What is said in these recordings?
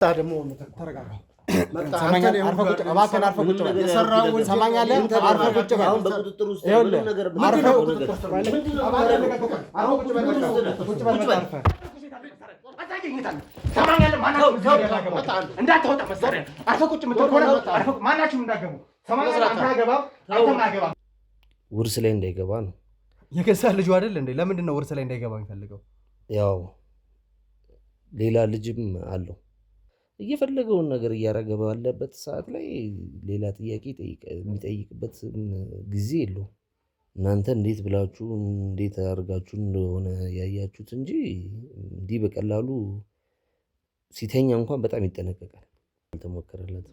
ታደሙ ተረጋጋ ሰማኛል አርፈ ቁጭ አባከን አርፈ ቁጭ የሰራውን ሰማኛል አርፈ ቁጭ አሁን በቁጥጥር ውስጥ ያለው ነገር አርፈ ቁጭ አርፈ ሰማኛል ማናችሁ እንዳትወጣ መሳሪያ አርፈ ቁጭ ምትቆና አርፈ ማናችሁ እንዳገቡ ሰማኛል አንታገባ አንተማገባ ውርስ ላይ እንዳይገባ ነው የከሳ ልጅ አይደል እንዴ ለምንድን ነው ውርስ ላይ እንዳይገባ የሚፈልገው ያው ሌላ ልጅም አለው እየፈለገውን ነገር እያረገ ባለበት ሰዓት ላይ ሌላ ጥያቄ የሚጠይቅበት ጊዜ የለው እናንተ እንዴት ብላችሁ እንዴት አርጋችሁ እንደሆነ ያያችሁት እንጂ እንዲህ በቀላሉ ሲተኛ እንኳን በጣም ይጠነቀቃል አልተሞከረለት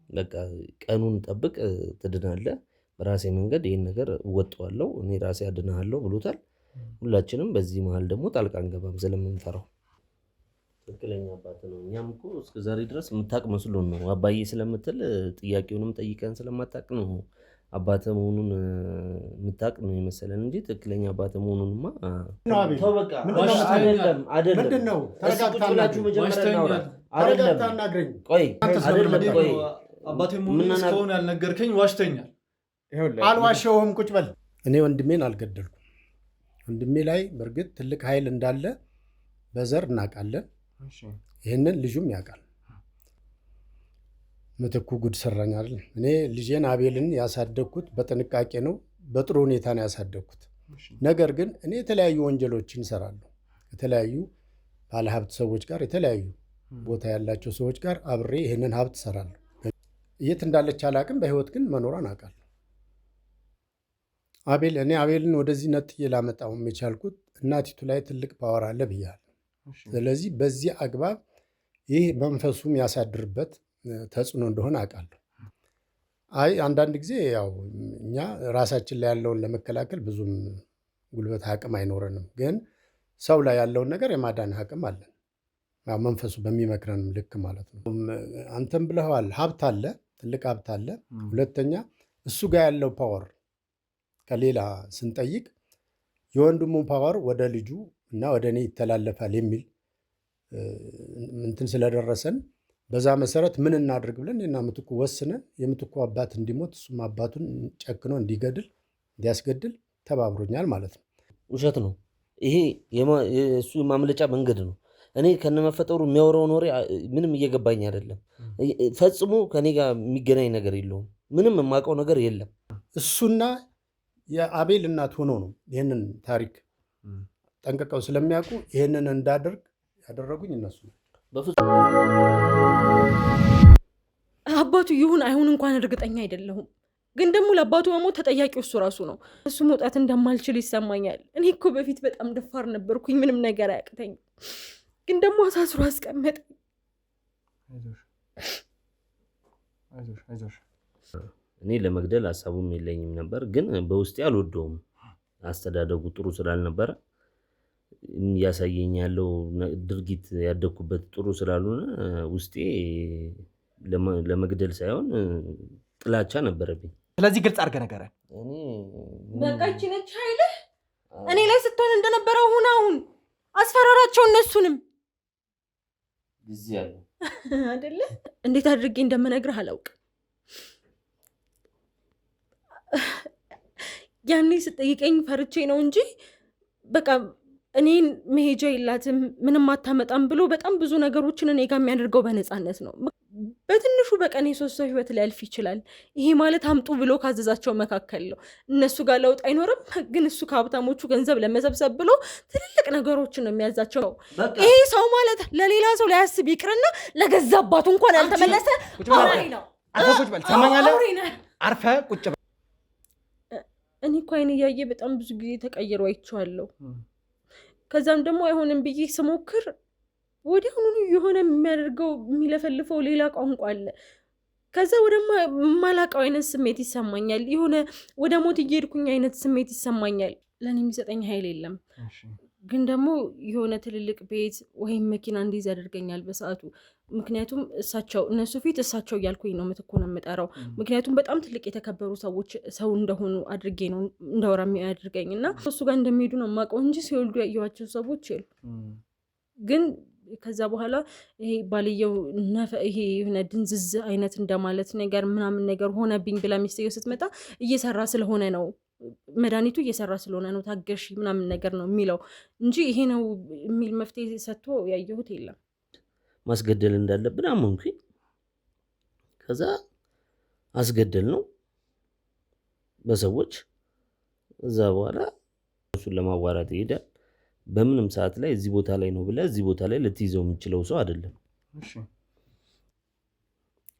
በቃ ቀኑን ጠብቅ ትድናለህ በራሴ መንገድ ይሄን ነገር ወጣዋለሁ እኔ ራሴ አድናለሁ ብሎታል ሁላችንም በዚህ መሃል ደግሞ ጣልቃ አንገባም ስለምንፈራው ትክክለኛ አባት ነው እኛም እኮ እስከ ዛሬ ድረስ የምታቅ መስሎን ነው አባዬ ስለምትል ጥያቄውንም ጠይቀን ስለማታቅ ነው አባተ መሆኑን የምታቅ ነው የመሰለን እንጂ ትክክለኛ አባተ መሆኑንማ ተው በቃ ምንድነው ተረጋግታችሁ መጀመሪያ ተረጋግታናግረኝ ቆይ አይደለም ቆይ አባቴ መሆኑን እስካሁን ያልነገርከኝ ዋሽተኛል አልዋሸሁም ቁጭ በል እኔ ወንድሜን አልገደልኩም ወንድሜ ላይ በርግጥ ትልቅ ኃይል እንዳለ በዘር እናቃለን ይሄንን ልጁም ያውቃል ምትኩ ጉድ ሰራኝ አይደል እኔ ልጄን አቤልን ያሳደግኩት በጥንቃቄ ነው በጥሩ ሁኔታ ነው ያሳደግኩት ነገር ግን እኔ የተለያዩ ወንጀሎችን እሰራለሁ የተለያዩ ባለሀብት ሰዎች ጋር የተለያዩ ቦታ ያላቸው ሰዎች ጋር አብሬ ይሄንን ሀብት እሰራለሁ የት እንዳለች አላቅም በህይወት ግን መኖራን አውቃለሁ እኔ አቤልን ወደዚህ ነጥዬ ላመጣው የቻልኩት እናቲቱ ላይ ትልቅ ፓወር አለ ብያለሁ ስለዚህ በዚህ አግባብ ይህ መንፈሱም ያሳድርበት ተጽዕኖ እንደሆነ አውቃለሁ አንዳንድ ጊዜ ያው እኛ ራሳችን ላይ ያለውን ለመከላከል ብዙም ጉልበት አቅም አይኖረንም ግን ሰው ላይ ያለውን ነገር የማዳን አቅም አለን መንፈሱ በሚመክረንም ልክ ማለት ነው አንተም ብለዋል ሀብት አለ ትልቅ ሀብት አለ ሁለተኛ እሱ ጋር ያለው ፓወር ከሌላ ስንጠይቅ የወንድሙ ፓወር ወደ ልጁ እና ወደ እኔ ይተላለፋል የሚል እንትን ስለደረሰን በዛ መሰረት ምን እናድርግ ብለን እና ምትኩ ወስነን የምትኩ አባት እንዲሞት እሱም አባቱን ጨክኖ እንዲያስገድል ተባብሮኛል ማለት ነው ውሸት ነው ይሄ የሱ ማምለጫ መንገድ ነው እኔ ከነመፈጠሩ የሚያወራው ኖሬ ምንም እየገባኝ አይደለም ፈጽሞ ከኔ ጋር የሚገናኝ ነገር የለውም ምንም የማውቀው ነገር የለም እሱና የአቤል እናት ሆኖ ነው ይሄንን ታሪክ ጠንቀቀው ስለሚያውቁ ይሄንን እንዳደርግ ያደረጉኝ እነሱ በፍጹም አባቱ ይሁን አይሁን እንኳን እርግጠኛ አይደለሁም ግን ደግሞ ለአባቱ መሞት ተጠያቂው እሱ ራሱ ነው እሱ መውጣት እንደማልችል ይሰማኛል እኔ እኮ በፊት በጣም ደፋር ነበርኩኝ ምንም ነገር አያቅተኝ ግን ደግሞ አሳስሮ አስቀመጠ አይዞሽ እኔ ለመግደል ሐሳቡም የለኝም ነበር ግን በውስጤ አልወደውም አስተዳደጉ ጥሩ ስላልነበረ ያሳየኝ ያለው ድርጊት ያደኩበት ጥሩ ስላልሆነ ውስጤ ለመግደል ሳይሆን ጥላቻ ነበረብኝ ስለዚህ ግልጽ አድርገህ ነገር እኔ በቃች ነች ኃይል እኔ ላይ ስትሆን እንደነበረው አሁን አስፈራራቸው እነሱንም ጊዜ አለ አይደለ እንዴት አድርጌ እንደምነግርህ አላውቅም ያኔ ስጠይቀኝ ፈርቼ ነው እንጂ በቃ እኔን መሄጃ የላትም ምንም አታመጣም ብሎ በጣም ብዙ ነገሮችን እኔ ጋር የሚያደርገው በነፃነት ነው በትንሹ በቀን የሶስት ሰው ህይወት ሊያልፍ ይችላል ይሄ ማለት አምጡ ብሎ ካዘዛቸው መካከል ነው እነሱ ጋር ለውጥ አይኖርም ግን እሱ ከሀብታሞቹ ገንዘብ ለመሰብሰብ ብሎ ትልልቅ ነገሮችን ነው የሚያዛቸው ይሄ ሰው ማለት ለሌላ ሰው ሊያስብ ይቅርና ለገዛ አባቱ እንኳን ያልተመለሰ አውሬ ነው ቁጭ በል ሰማኛለህ አርፈ ቁጭ በል እኔ እኮ አይን እያየ በጣም ብዙ ጊዜ ተቀይሮ አይቼዋለሁ ከዛም ደግሞ አይሆንም ብዬ ስሞክር ወዲያውኑ የሆነ የሚያደርገው የሚለፈልፈው ሌላ ቋንቋ አለ ከዛ ወደ ማላቀው አይነት ስሜት ይሰማኛል የሆነ ወደ ሞት እየሄድኩኝ አይነት ስሜት ይሰማኛል ለኔ የሚሰጠኝ ኃይል የለም ግን ደግሞ የሆነ ትልልቅ ቤት ወይም መኪና እንዲይዝ ያደርገኛል በሰዓቱ ምክንያቱም እነሱ ፊት እሳቸው እያልኩኝ ነው ምትኩን የምጠራው ምክንያቱም በጣም ትልቅ የተከበሩ ሰዎች ሰው እንደሆኑ አድርጌ ነው እንደወራ የሚያደርገኝ እና እሱ ጋር እንደሚሄዱ ነው የማውቀው እንጂ ሲወልዱ ያየኋቸው ሰዎች የሉ ግን ከዛ በኋላ ይሄ ባልየው ይሄ የሆነ ድንዝዝ አይነት እንደማለት ነገር ምናምን ነገር ሆነብኝ ብላ ሚስትየው ስትመጣ እየሰራ ስለሆነ ነው መድኃኒቱ እየሰራ ስለሆነ ነው ታገሺ ምናምን ነገር ነው የሚለው እንጂ ይሄ ነው የሚል መፍትሄ ሰጥቶ ያየሁት የለም። ማስገደል እንዳለብን አመንኩኝ። ከዛ አስገደል ነው በሰዎች። እዛ በኋላ እሱን ለማዋራት ይሄዳል። በምንም ሰዓት ላይ እዚህ ቦታ ላይ ነው ብለህ እዚህ ቦታ ላይ ልትይዘው የምችለው ሰው አይደለም።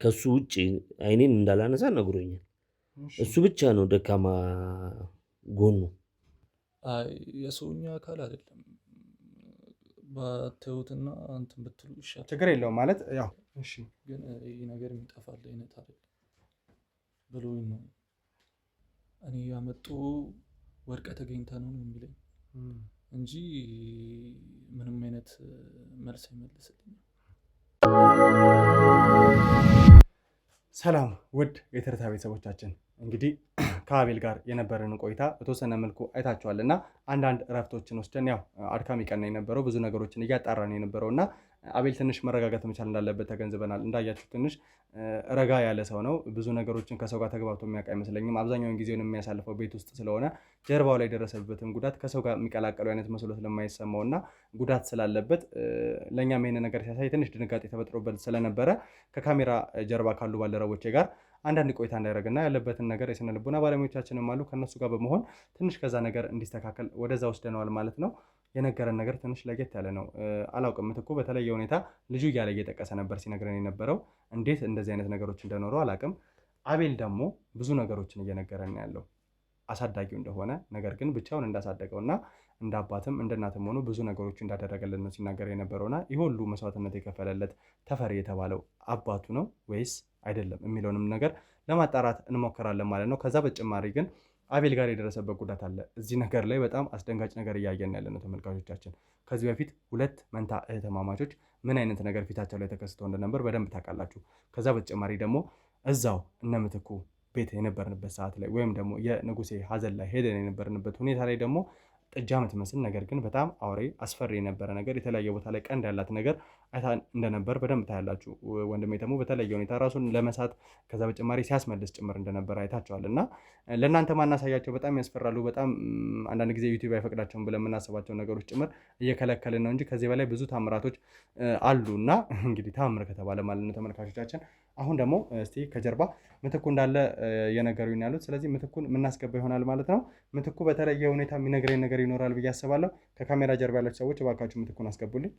ከሱ ውጭ አይኔን እንዳላነሳ ነግሮኛል። እሱ ብቻ ነው ደካማ ጎኑ። የሰውኛ አካል አይደለም ባተውትና እንትን ብትሉ ይሻል። ችግር የለውም ማለት ያው እሺ፣ ግን ይሄ ነገር የሚጠፋል አይነት አይደለም ብሎኝ ነው እኔ ያመጡ ወርቀ ተገኝታ ነው የሚለኝ እንጂ ምንም አይነት መልስ አይመልስልኝም። ሰላም ውድ የትርታ ቤተሰቦቻችን፣ እንግዲህ ከአቤል ጋር የነበረን ቆይታ በተወሰነ መልኩ አይታችኋል እና አንዳንድ እረፍቶችን ወስደን ያው አድካሚ ቀን የነበረው ብዙ ነገሮችን እያጣራን የነበረው እና አቤል ትንሽ መረጋጋት መቻል እንዳለበት ተገንዝበናል። እንዳያችሁ ትንሽ ረጋ ያለ ሰው ነው። ብዙ ነገሮችን ከሰው ጋር ተግባብቶ የሚያውቅ አይመስለኝም። አብዛኛውን ጊዜውን የሚያሳልፈው ቤት ውስጥ ስለሆነ ጀርባው ላይ የደረሰበትም ጉዳት ከሰው ጋር የሚቀላቀሉ አይነት መስሎ ስለማይሰማው እና ጉዳት ስላለበት ለእኛም ይሄን ነገር ሲያሳይ ትንሽ ድንጋጤ ተፈጥሮበት ስለነበረ ከካሜራ ጀርባ ካሉ ባልደረቦቼ ጋር አንዳንድ ቆይታ እንዳያደርግና ያለበትን ነገር የስነ ልቦና ባለሙያዎቻችንም አሉ ከነሱ ጋር በመሆን ትንሽ ከዛ ነገር እንዲስተካከል ወደዛ ወስደነዋል ማለት ነው። የነገረን ነገር ትንሽ ለየት ያለ ነው። አላውቅም ምትኩ በተለየ ሁኔታ ልጁ እያለ እየጠቀሰ ነበር ሲነግረን የነበረው። እንዴት እንደዚህ አይነት ነገሮች እንደኖሩ አላውቅም። አቤል ደግሞ ብዙ ነገሮችን እየነገረን ያለው አሳዳጊው እንደሆነ ነገር ግን ብቻውን እንዳሳደገውና እንደ አባትም እንደ እናትም ሆኖ ብዙ ነገሮች እንዳደረገልን ነው ሲናገር የነበረውና ይህ ሁሉ መስዋዕትነት የከፈለለት ተፈሪ የተባለው አባቱ ነው ወይስ አይደለም የሚለውንም ነገር ለማጣራት እንሞክራለን ማለት ነው። ከዛ በተጨማሪ ግን አቤል ጋር የደረሰበት ጉዳት አለ። እዚህ ነገር ላይ በጣም አስደንጋጭ ነገር እያየን ያለ ነው ተመልካቾቻችን። ከዚህ በፊት ሁለት መንታ እህትማማቾች ምን አይነት ነገር ፊታቸው ላይ ተከስቶ እንደነበር በደንብ ታውቃላችሁ። ከዛ በተጨማሪ ደግሞ እዛው እነ ምትኩ ቤት የነበርንበት ሰዓት ላይ ወይም ደግሞ የንጉሴ ሀዘን ላይ ሄደን የነበርንበት ሁኔታ ላይ ደግሞ ጥጃ የምትመስል ነገር ግን በጣም አውሬ አስፈሪ የነበረ ነገር የተለያየ ቦታ ላይ ቀንድ ያላት ነገር አይታ እንደነበር በደንብ ታያላችሁ። ወንድሜ ደግሞ በተለየ ሁኔታ ራሱን ለመሳት ከዛ በተጨማሪ ሲያስመልስ ጭምር እንደነበረ አይታችኋል። እና ለእናንተ ማናሳያቸው በጣም ያስፈራሉ። በጣም አንዳንድ ጊዜ ዩቲዩብ አይፈቅዳቸውም ብለን የምናስባቸው ነገሮች ጭምር እየከለከልን ነው እንጂ ከዚህ በላይ ብዙ ታምራቶች አሉ። እና እንግዲህ ታምር ከተባለ ማለት ነው ተመልካቾቻችን። አሁን ደግሞ እስቲ ከጀርባ ምትኩ እንዳለ የነገሩኝ ያሉት፣ ስለዚህ ምትኩን የምናስገባ ይሆናል ማለት ነው። ምትኩ በተለየ ሁኔታ የሚነግረኝ ነገር ይኖራል ብዬ አስባለሁ። ከካሜራ ጀርባ ያላችሁ ሰዎች እባካችሁ ምትኩን አስገቡልኝ።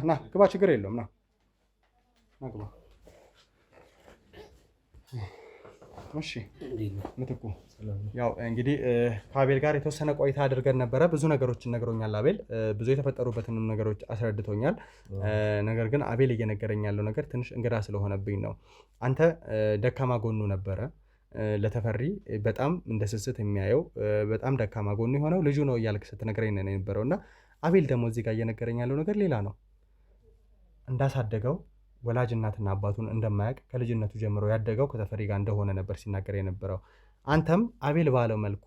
ና ግባ፣ ችግር የለውም ና ግባ። እሺ ምትኩ ያው እንግዲህ ከአቤል ጋር የተወሰነ ቆይታ አድርገን ነበረ። ብዙ ነገሮችን ነግሮኛል አቤል፣ ብዙ የተፈጠሩበትንም ነገሮች አስረድቶኛል። ነገር ግን አቤል እየነገረኝ ያለው ነገር ትንሽ እንግዳ ስለሆነብኝ ነው። አንተ ደካማ ጎኑ ነበረ ለተፈሪ በጣም እንደ ስስት የሚያየው በጣም ደካማ ጎኑ የሆነው ልጁ ነው እያልክ ስትነግረኝ ነው የነበረው እና አቤል ደግሞ እዚህ ጋር እየነገረኝ ያለው ነገር ሌላ ነው። እንዳሳደገው ወላጅ እናትና አባቱን እንደማያውቅ ከልጅነቱ ጀምሮ ያደገው ከተፈሪ ጋር እንደሆነ ነበር ሲናገር የነበረው። አንተም አቤል ባለው መልኩ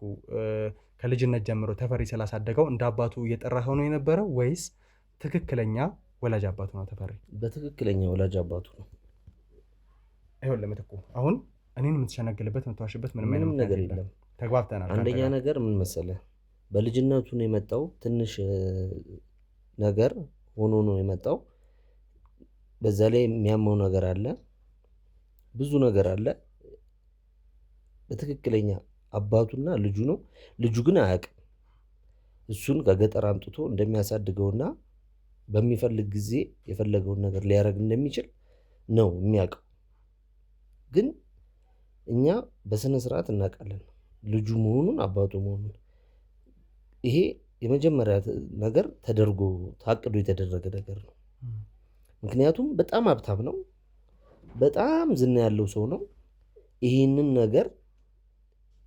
ከልጅነት ጀምሮ ተፈሪ ስላሳደገው እንደ አባቱ እየጠራኸው ነው የነበረው ወይስ ትክክለኛ ወላጅ አባቱ ነው ተፈሪ? በትክክለኛ ወላጅ አባቱ ነው። ይኸውልህ ምትኩ አሁን እኔን የምትሸነግልበት የምትዋሽበት ምንም ነገር የለም። ተግባብተናል። አንደኛ ነገር ምን መሰለህ፣ በልጅነቱ ነው የመጣው። ትንሽ ነገር ሆኖ ነው የመጣው። በዛ ላይ የሚያመው ነገር አለ፣ ብዙ ነገር አለ። በትክክለኛ አባቱና ልጁ ነው። ልጁ ግን አያውቅም። እሱን ከገጠር አምጥቶ እንደሚያሳድገውና በሚፈልግ ጊዜ የፈለገውን ነገር ሊያደርግ እንደሚችል ነው የሚያውቀው። ግን እኛ በስነ ስርዓት እናውቃለን ልጁ መሆኑን አባቱ መሆኑን። ይሄ የመጀመሪያ ነገር ተደርጎ ታቅዶ የተደረገ ነገር ነው። ምክንያቱም በጣም ሀብታም ነው፣ በጣም ዝና ያለው ሰው ነው። ይህንን ነገር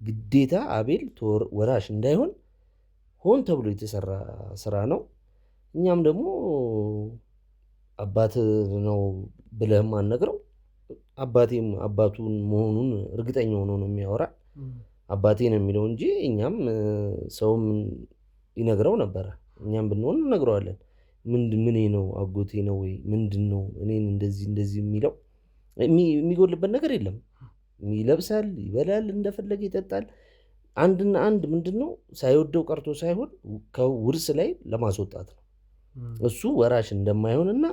ግዴታ አቤል ወራሽ እንዳይሆን ሆን ተብሎ የተሰራ ስራ ነው። እኛም ደግሞ አባት ነው ብለህም አንነግረው። አባቴም አባቱን መሆኑን እርግጠኛ ሆኖ ነው የሚያወራ። አባቴ ነው የሚለው እንጂ እኛም ሰውም ይነግረው ነበረ። እኛም ብንሆን እነግረዋለን። ምን ነው አጎቴ ነው ወይ ምንድን ነው እኔን እንደዚህ የሚለው? የሚጎልበት ነገር የለም። ይለብሳል፣ ይበላል፣ እንደፈለገ ይጠጣል። አንድና አንድ ምንድን ነው ሳይወደው ቀርቶ ሳይሆን ከውርስ ላይ ለማስወጣት ነው። እሱ ወራሽ እንደማይሆንና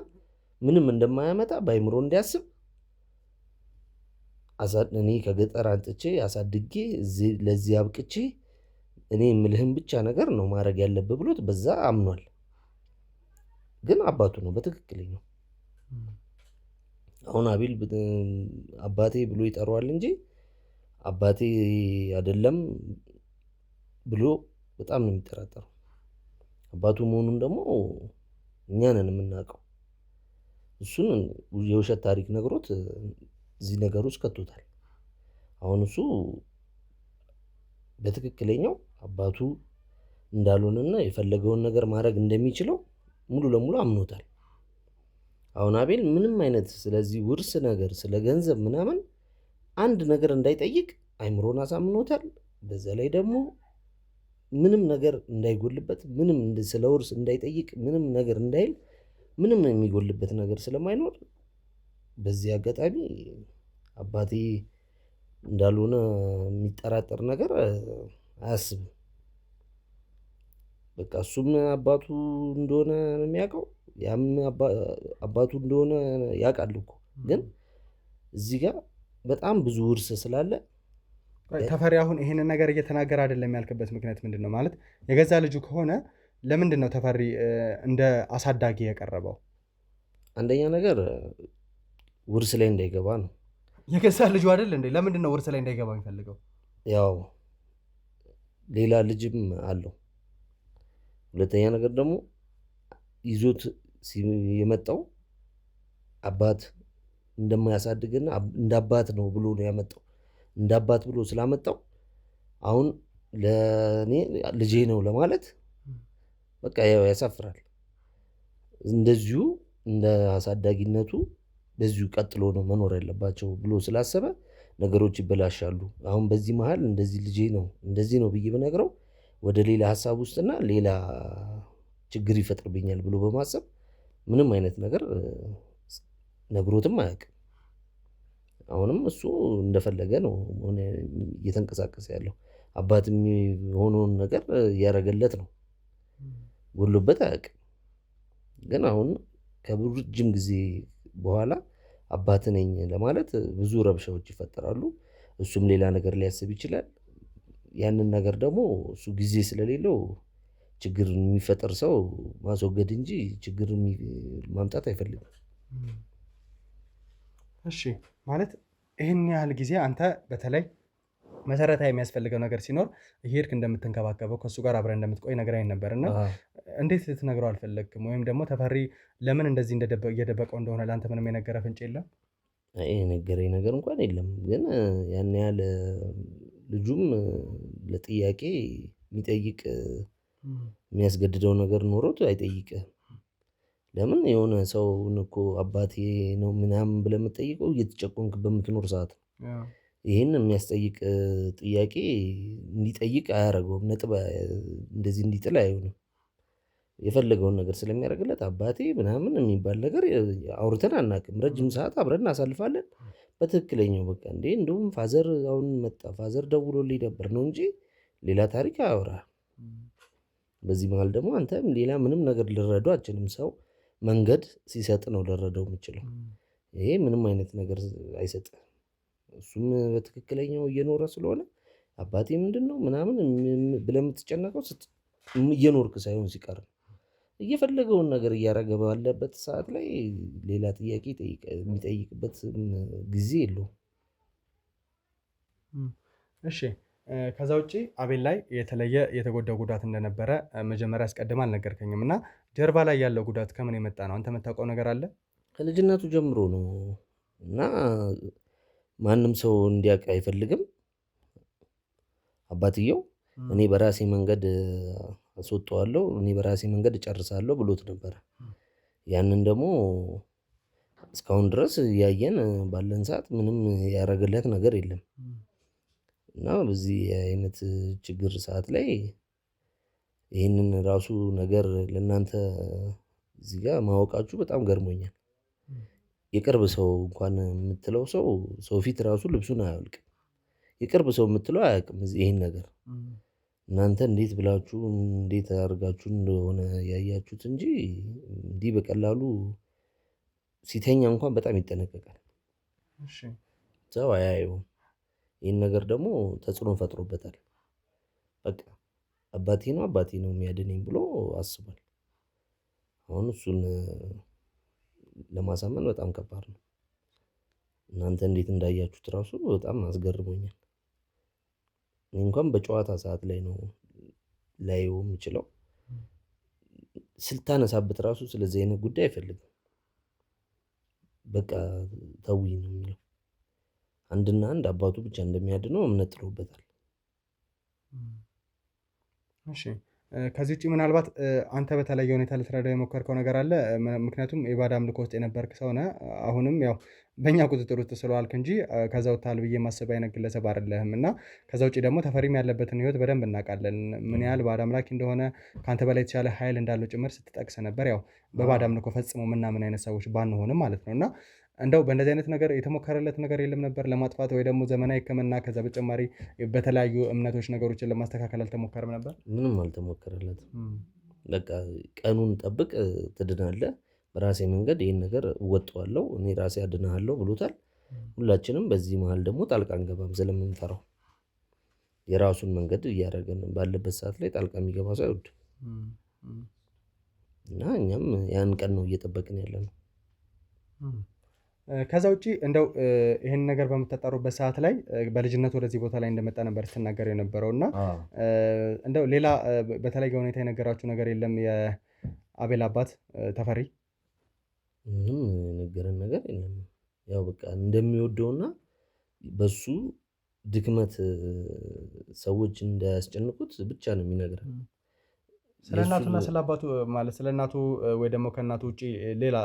ምንም እንደማያመጣ በአይምሮ እንዲያስብ እኔ ከገጠር አንጥቼ አሳድጌ ለዚህ አብቅቼ እኔ የምልህን ብቻ ነገር ነው ማድረግ ያለብህ ብሎት በዛ አምኗል። ግን አባቱ ነው በትክክለኛው። አሁን አቤል አባቴ ብሎ ይጠራዋል እንጂ አባቴ አይደለም ብሎ በጣም ነው የሚጠራጠረው። አባቱ መሆኑን ደግሞ እኛ ነን የምናውቀው። እሱን የውሸት ታሪክ ነግሮት እዚህ ነገር ውስጥ ከቶታል። አሁን እሱ በትክክለኛው አባቱ እንዳልሆነና የፈለገውን ነገር ማድረግ እንደሚችለው ሙሉ ለሙሉ አምኖታል። አሁን አቤል ምንም አይነት ስለዚህ ውርስ ነገር ስለ ገንዘብ ምናምን አንድ ነገር እንዳይጠይቅ አይምሮን አሳምኖታል። በዛ ላይ ደግሞ ምንም ነገር እንዳይጎልበት፣ ምንም ስለ ውርስ እንዳይጠይቅ፣ ምንም ነገር እንዳይል፣ ምንም የሚጎልበት ነገር ስለማይኖር በዚህ አጋጣሚ አባቴ እንዳልሆነ የሚጠራጠር ነገር አያስብም። በቃ እሱም አባቱ እንደሆነ ነው የሚያውቀው፣ ያም አባቱ እንደሆነ ያውቃል እኮ። ግን እዚህ ጋር በጣም ብዙ ውርስ ስላለ ተፈሪ አሁን ይሄንን ነገር እየተናገረ አይደለም ያልክበት ምክንያት ምንድን ነው? ማለት የገዛ ልጁ ከሆነ ለምንድን ነው ተፈሪ እንደ አሳዳጊ የቀረበው? አንደኛ ነገር ውርስ ላይ እንዳይገባ ነው። የገዛ ልጁ አይደል እንዴ? ለምንድን ነው ውርስ ላይ እንዳይገባ የሚፈልገው? ያው ሌላ ልጅም አለው። ሁለተኛ ነገር ደግሞ ይዞት የመጣው አባት እንደማያሳድግና እንደ አባት ነው ብሎ ነው ያመጣው። እንደ አባት ብሎ ስላመጣው አሁን ለእኔ ልጄ ነው ለማለት በቃ ያው ያሳፍራል። እንደዚሁ እንደ አሳዳጊነቱ በዚሁ ቀጥሎ ነው መኖር ያለባቸው ብሎ ስላሰበ ነገሮች ይበላሻሉ። አሁን በዚህ መሀል እንደዚህ ልጄ ነው እንደዚህ ነው ብዬ ብነግረው ወደ ሌላ ሀሳብ ውስጥና ሌላ ችግር ይፈጥርብኛል ብሎ በማሰብ ምንም አይነት ነገር ነግሮትም አያውቅም። አሁንም እሱ እንደፈለገ ነው እየተንቀሳቀሰ ያለው። አባት የሚሆነውን ነገር እያደረገለት ነው፣ ጎሎበት አያውቅም። ግን አሁን ከረጅም ጊዜ በኋላ አባት ነኝ ለማለት ብዙ ረብሻዎች ይፈጠራሉ። እሱም ሌላ ነገር ሊያስብ ይችላል። ያንን ነገር ደግሞ እሱ ጊዜ ስለሌለው ችግር የሚፈጠር ሰው ማስወገድ እንጂ ችግር ማምጣት አይፈልግም። እሺ፣ ማለት ይህን ያህል ጊዜ አንተ በተለይ መሰረታዊ የሚያስፈልገው ነገር ሲኖር እየሄድክ እንደምትንከባከበው ከእሱ ጋር አብረህ እንደምትቆይ ነግራኝ ነበር እና እንዴት ልትነግረው አልፈለግክም? ወይም ደግሞ ተፈሪ ለምን እንደዚህ እየደበቀው እንደሆነ ለአንተ ምንም የነገረ ፍንጭ የለም? የነገረኝ ነገር እንኳን የለም። ግን ያን ያህል ልጁም ለጥያቄ የሚጠይቅ የሚያስገድደው ነገር ኖሮት አይጠይቅም። ለምን የሆነ ሰውን እኮ አባቴ ነው ምናምን ብለህ የምትጠይቀው እየተጨቆንክ በምትኖር ሰዓት ነው። ይህን የሚያስጠይቅ ጥያቄ እንዲጠይቅ አያደርገውም። ነጥብ እንደዚህ እንዲጥል አይሆንም። የፈለገውን ነገር ስለሚያደርግለት አባቴ ምናምን የሚባል ነገር አውርተን አናውቅም። ረጅም ሰዓት አብረን እናሳልፋለን። በትክክለኛው በቃ እንዴ እንደውም ፋዘር አሁን መጣ ፋዘር ደውሎልኝ ነበር ነው እንጂ ሌላ ታሪክ አያወራ። በዚህ መሀል ደግሞ አንተም ሌላ ምንም ነገር ልረዳው አችልም። ሰው መንገድ ሲሰጥ ነው ልረዳው የምችለው። ይሄ ምንም አይነት ነገር አይሰጥም። እሱም በትክክለኛው እየኖረ ስለሆነ አባቴ ምንድን ነው ምናምን ብለህ የምትጨነቀው እየኖርክ ሳይሆን ሲቀር ነው። እየፈለገውን ነገር እያደረገ ባለበት ሰዓት ላይ ሌላ ጥያቄ የሚጠይቅበት ጊዜ የለውም። እሺ፣ ከዛ ውጭ አቤል ላይ የተለየ የተጎዳው ጉዳት እንደነበረ መጀመሪያ አስቀድመህ አልነገርከኝም እና ጀርባ ላይ ያለው ጉዳት ከምን የመጣ ነው? አንተ የምታውቀው ነገር አለ? ከልጅነቱ ጀምሮ ነው እና ማንም ሰው እንዲያውቅ አይፈልግም። አባትየው እኔ በራሴ መንገድ አስወጣዋለሁ፣ እኔ በራሴ መንገድ እጨርሳለሁ ብሎት ነበረ። ያንን ደግሞ እስካሁን ድረስ እያየን ባለን ሰዓት ምንም ያደረገለት ነገር የለም። እና በዚህ አይነት ችግር ሰዓት ላይ ይህንን ራሱ ነገር ለእናንተ እዚህ ጋር ማወቃችሁ በጣም ገርሞኛል። የቅርብ ሰው እንኳን የምትለው ሰው ፊት ራሱ ልብሱን አያወልቅም። የቅርብ ሰው የምትለው አያውቅም ይህን ነገር። እናንተ እንዴት ብላችሁ እንዴት አድርጋችሁ እንደሆነ ያያችሁት እንጂ እንዲህ በቀላሉ ሲተኛ እንኳን በጣም ይጠነቀቃል። ሰው አያየውም። ይህን ነገር ደግሞ ተጽዕኖ ፈጥሮበታል። በቃ አባቴ ነው የሚያድነኝ ብሎ አስቧል። አሁን እሱን ለማሳመን በጣም ከባድ ነው። እናንተ እንዴት እንዳያችሁት ራሱ በጣም አስገርሞኛል። እኔ እንኳን በጨዋታ ሰዓት ላይ ነው ላየው የምችለው። ስልታነሳበት ራሱ ስለዚህ አይነት ጉዳይ አይፈልግም። በቃ ተውኝ ነው የሚለው። አንድና አንድ አባቱ ብቻ እንደሚያድነው እምነት ጥሎበታል። እሺ ከዚህ ውጭ ምናልባት አንተ በተለየ ሁኔታ ልትረዳው የሞከርከው ነገር አለ? ምክንያቱም የባዕድ አምልኮ ውስጥ የነበርክ ሰው ነህ። አሁንም ያው በእኛ ቁጥጥር ውስጥ ስለዋልክ እንጂ ከዛ ወጥተሃል ብዬ ማሰብ አይነት ግለሰብ አይደለህም። እና ከዛ ውጭ ደግሞ ተፈሪም ያለበትን ህይወት በደንብ እናውቃለን። ምን ያህል ባዕድ አምላኪ እንደሆነ ከአንተ በላይ የተሻለ ኃይል እንዳለው ጭምር ስትጠቅስ ነበር። ያው በባዕድ አምልኮ ፈጽሞ ምናምን አይነት ሰዎች ባንሆንም ማለት ነው። እና እንደው በእንደዚህ አይነት ነገር የተሞከረለት ነገር የለም ነበር ለማጥፋት ወይ ደግሞ ዘመናዊ ሕክምና ከዛ በተጨማሪ በተለያዩ እምነቶች ነገሮችን ለማስተካከል አልተሞከረም ነበር? ምንም አልተሞከረለትም። በቃ ቀኑን ጠብቅ ትድናለህ፣ በራሴ መንገድ ይህን ነገር እወጣዋለሁ፣ እኔ ራሴ አድናሃለሁ ብሎታል። ሁላችንም በዚህ መሀል ደግሞ ጣልቃ አንገባም ስለምንፈራው። የራሱን መንገድ እያደረገን ባለበት ሰዓት ላይ ጣልቃ የሚገባ ሰው አይወድም እና እኛም ያን ቀን ነው እየጠበቅን ያለ ነው። ከዛ ውጪ እንደው ይህን ነገር በምታጣሩበት ሰዓት ላይ በልጅነት ወደዚህ ቦታ ላይ እንደመጣ ነበር ስትናገር የነበረው እና እንደው ሌላ በተለየ ሁኔታ የነገራችሁ ነገር የለም? የአቤል አባት ተፈሪ ምንም የነገረን ነገር የለም። ያው በቃ እንደሚወደውና በሱ ድክመት ሰዎች እንዳያስጨንቁት ብቻ ነው የሚነግረን። ስለ እናቱና ስለ አባቱ ማለት ስለ እናቱ ወይ ደግሞ ከእናቱ ውጪ ሌላ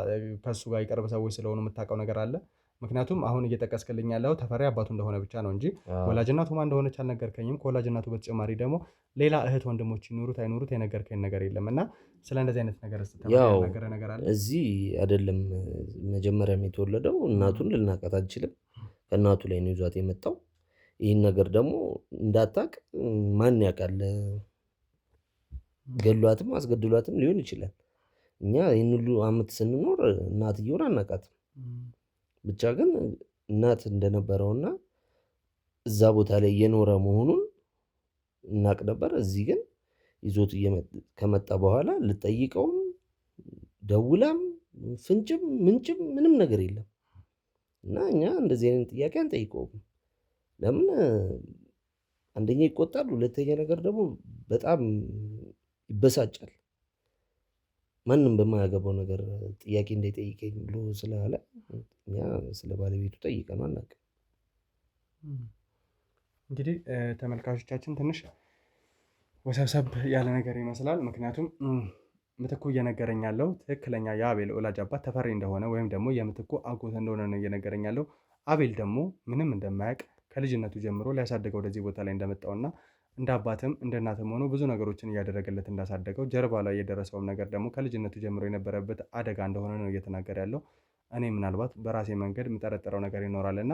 ከሱ ጋር የቀረበ ሰዎች ስለሆኑ የምታውቀው ነገር አለ? ምክንያቱም አሁን እየጠቀስክልኝ ያለው ተፈሪ አባቱ እንደሆነ ብቻ ነው እንጂ ወላጅ እናቱ ማን እንደሆነች አልነገርከኝም። ከወላጅ እናቱ በተጨማሪ ደግሞ ሌላ እህት ወንድሞች ይኑሩት አይኑሩት የነገርከኝ ነገር የለም እና ስለ እንደዚህ አይነት ነገር ያልነገረ ነገር አለ? እዚህ አይደለም መጀመሪያም የተወለደው እናቱን ልናውቃት አንችልም። ከእናቱ ላይ ነው ይዟት የመጣው። ይህን ነገር ደግሞ እንዳታቅ ማን ያውቃል? ገሏትም አስገድሏትም ሊሆን ይችላል። እኛ ይህን ሁሉ አመት ስንኖር እናትየውን አናውቃትም። ብቻ ግን እናት እንደነበረውና እዛ ቦታ ላይ እየኖረ መሆኑን እናቅ ነበር። እዚህ ግን ይዞት ከመጣ በኋላ ልጠይቀውም ደውላም ፍንጭም ምንጭም ምንም ነገር የለም እና እኛ እንደዚህ አይነት ጥያቄ አንጠይቀውም። ለምን አንደኛ ይቆጣል፣ ሁለተኛ ነገር ደግሞ በጣም ይበሳጫል። ማንም በማያገባው ነገር ጥያቄ እንዳይጠይቀኝ ብሎ ስላለ እኛ ስለ ባለቤቱ ጠይቀነው አናውቅም። እንግዲህ ተመልካቾቻችን ትንሽ ወሰብሰብ ያለ ነገር ይመስላል። ምክንያቱም ምትኩ እየነገረኝ ያለው ትክክለኛ የአቤል ወላጅ አባት ተፈሪ እንደሆነ ወይም ደግሞ የምትኩ አጎት እንደሆነ ነው እየነገረኝ ያለው። አቤል ደግሞ ምንም እንደማያውቅ ከልጅነቱ ጀምሮ ሊያሳድገው ወደዚህ ቦታ ላይ እንደመጣውና እንደ አባትም እንደ እናትም ሆኖ ብዙ ነገሮችን እያደረገለት እንዳሳደገው ጀርባ ላይ የደረሰውም ነገር ደግሞ ከልጅነቱ ጀምሮ የነበረበት አደጋ እንደሆነ ነው እየተናገረ ያለው። እኔ ምናልባት በራሴ መንገድ የምጠረጥረው ነገር ይኖራል እና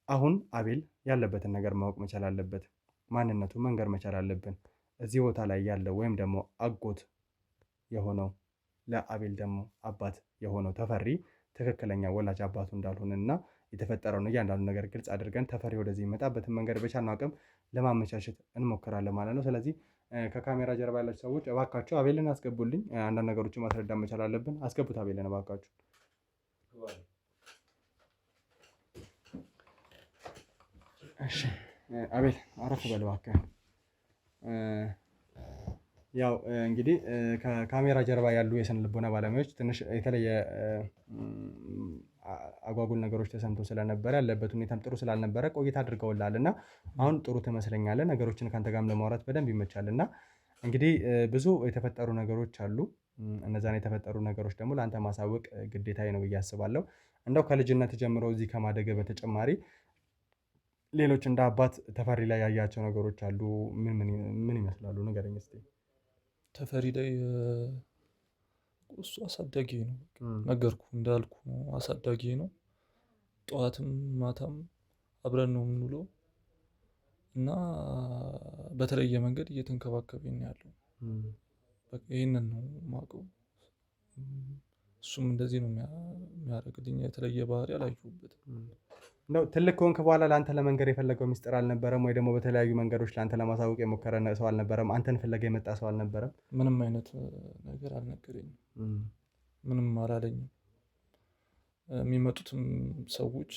አሁን አቤል ያለበትን ነገር ማወቅ መቻል አለበት። ማንነቱ መንገር መቻል አለብን። እዚህ ቦታ ላይ ያለው ወይም ደግሞ አጎት የሆነው ለአቤል ደግሞ አባት የሆነው ተፈሪ ትክክለኛ ወላጅ አባቱ እንዳልሆነና የተፈጠረውን እያንዳንዱ ነገር ግልጽ አድርገን ተፈሪ ወደዚህ የሚመጣበትን መንገድ በቻልነው አቅም ለማመቻቸት እንሞክራለን ማለት ነው። ስለዚህ ከካሜራ ጀርባ ያላችሁ ሰዎች እባካችሁ አቤልን አስገቡልኝ። አንዳንድ ነገሮችን ማስረዳት መቻል አለብን። አስገቡት አቤልን እባካችሁ። እሺ አቤል አረፍ በል እባክህ። ያው እንግዲህ ከካሜራ ጀርባ ያሉ የስነ ልቦና ባለሙያዎች ትንሽ የተለየ አጓጉል ነገሮች ተሰምቶ ስለነበረ ያለበት ሁኔታም ጥሩ ስላልነበረ ቆይታ አድርገውልሃል እና አሁን ጥሩ ትመስለኛለህ። ነገሮችን ከአንተ ጋርም ለማውራት በደንብ ይመቻል እና እንግዲህ ብዙ የተፈጠሩ ነገሮች አሉ። እነዛን የተፈጠሩ ነገሮች ደግሞ ለአንተ ማሳወቅ ግዴታዬ ነው ብዬ አስባለሁ። እንደው ከልጅነት ጀምሮ እዚህ ከማደግ በተጨማሪ ሌሎች እንደ አባት ተፈሪ ላይ ያያቸው ነገሮች አሉ? ምን ይመስላሉ? ንገረኝ እስኪ። ተፈሪ ላይ እሱ አሳዳጊ ነው፣ ነገርኩ እንዳልኩ አሳዳጊ ነው። ጠዋትም ማታም አብረን ነው የምንውለው እና በተለየ መንገድ እየተንከባከበኝ ያለው ይህንን ነው የማውቀው። እሱም እንደዚህ ነው የሚያደርግልኝ። የተለየ ባህሪ አላየሁበትም። ትልቅ ከሆንክ በኋላ ለአንተ ለመንገር የፈለገው ሚስጥር አልነበረም ወይ? ደግሞ በተለያዩ መንገዶች ለአንተ ለማሳወቅ የሞከረ ሰው አልነበረም? አንተን ፍለጋ የመጣ ሰው አልነበረም? ምንም አይነት ነገር አልነገረኝም፣ ምንም አላለኝም። የሚመጡትም ሰዎች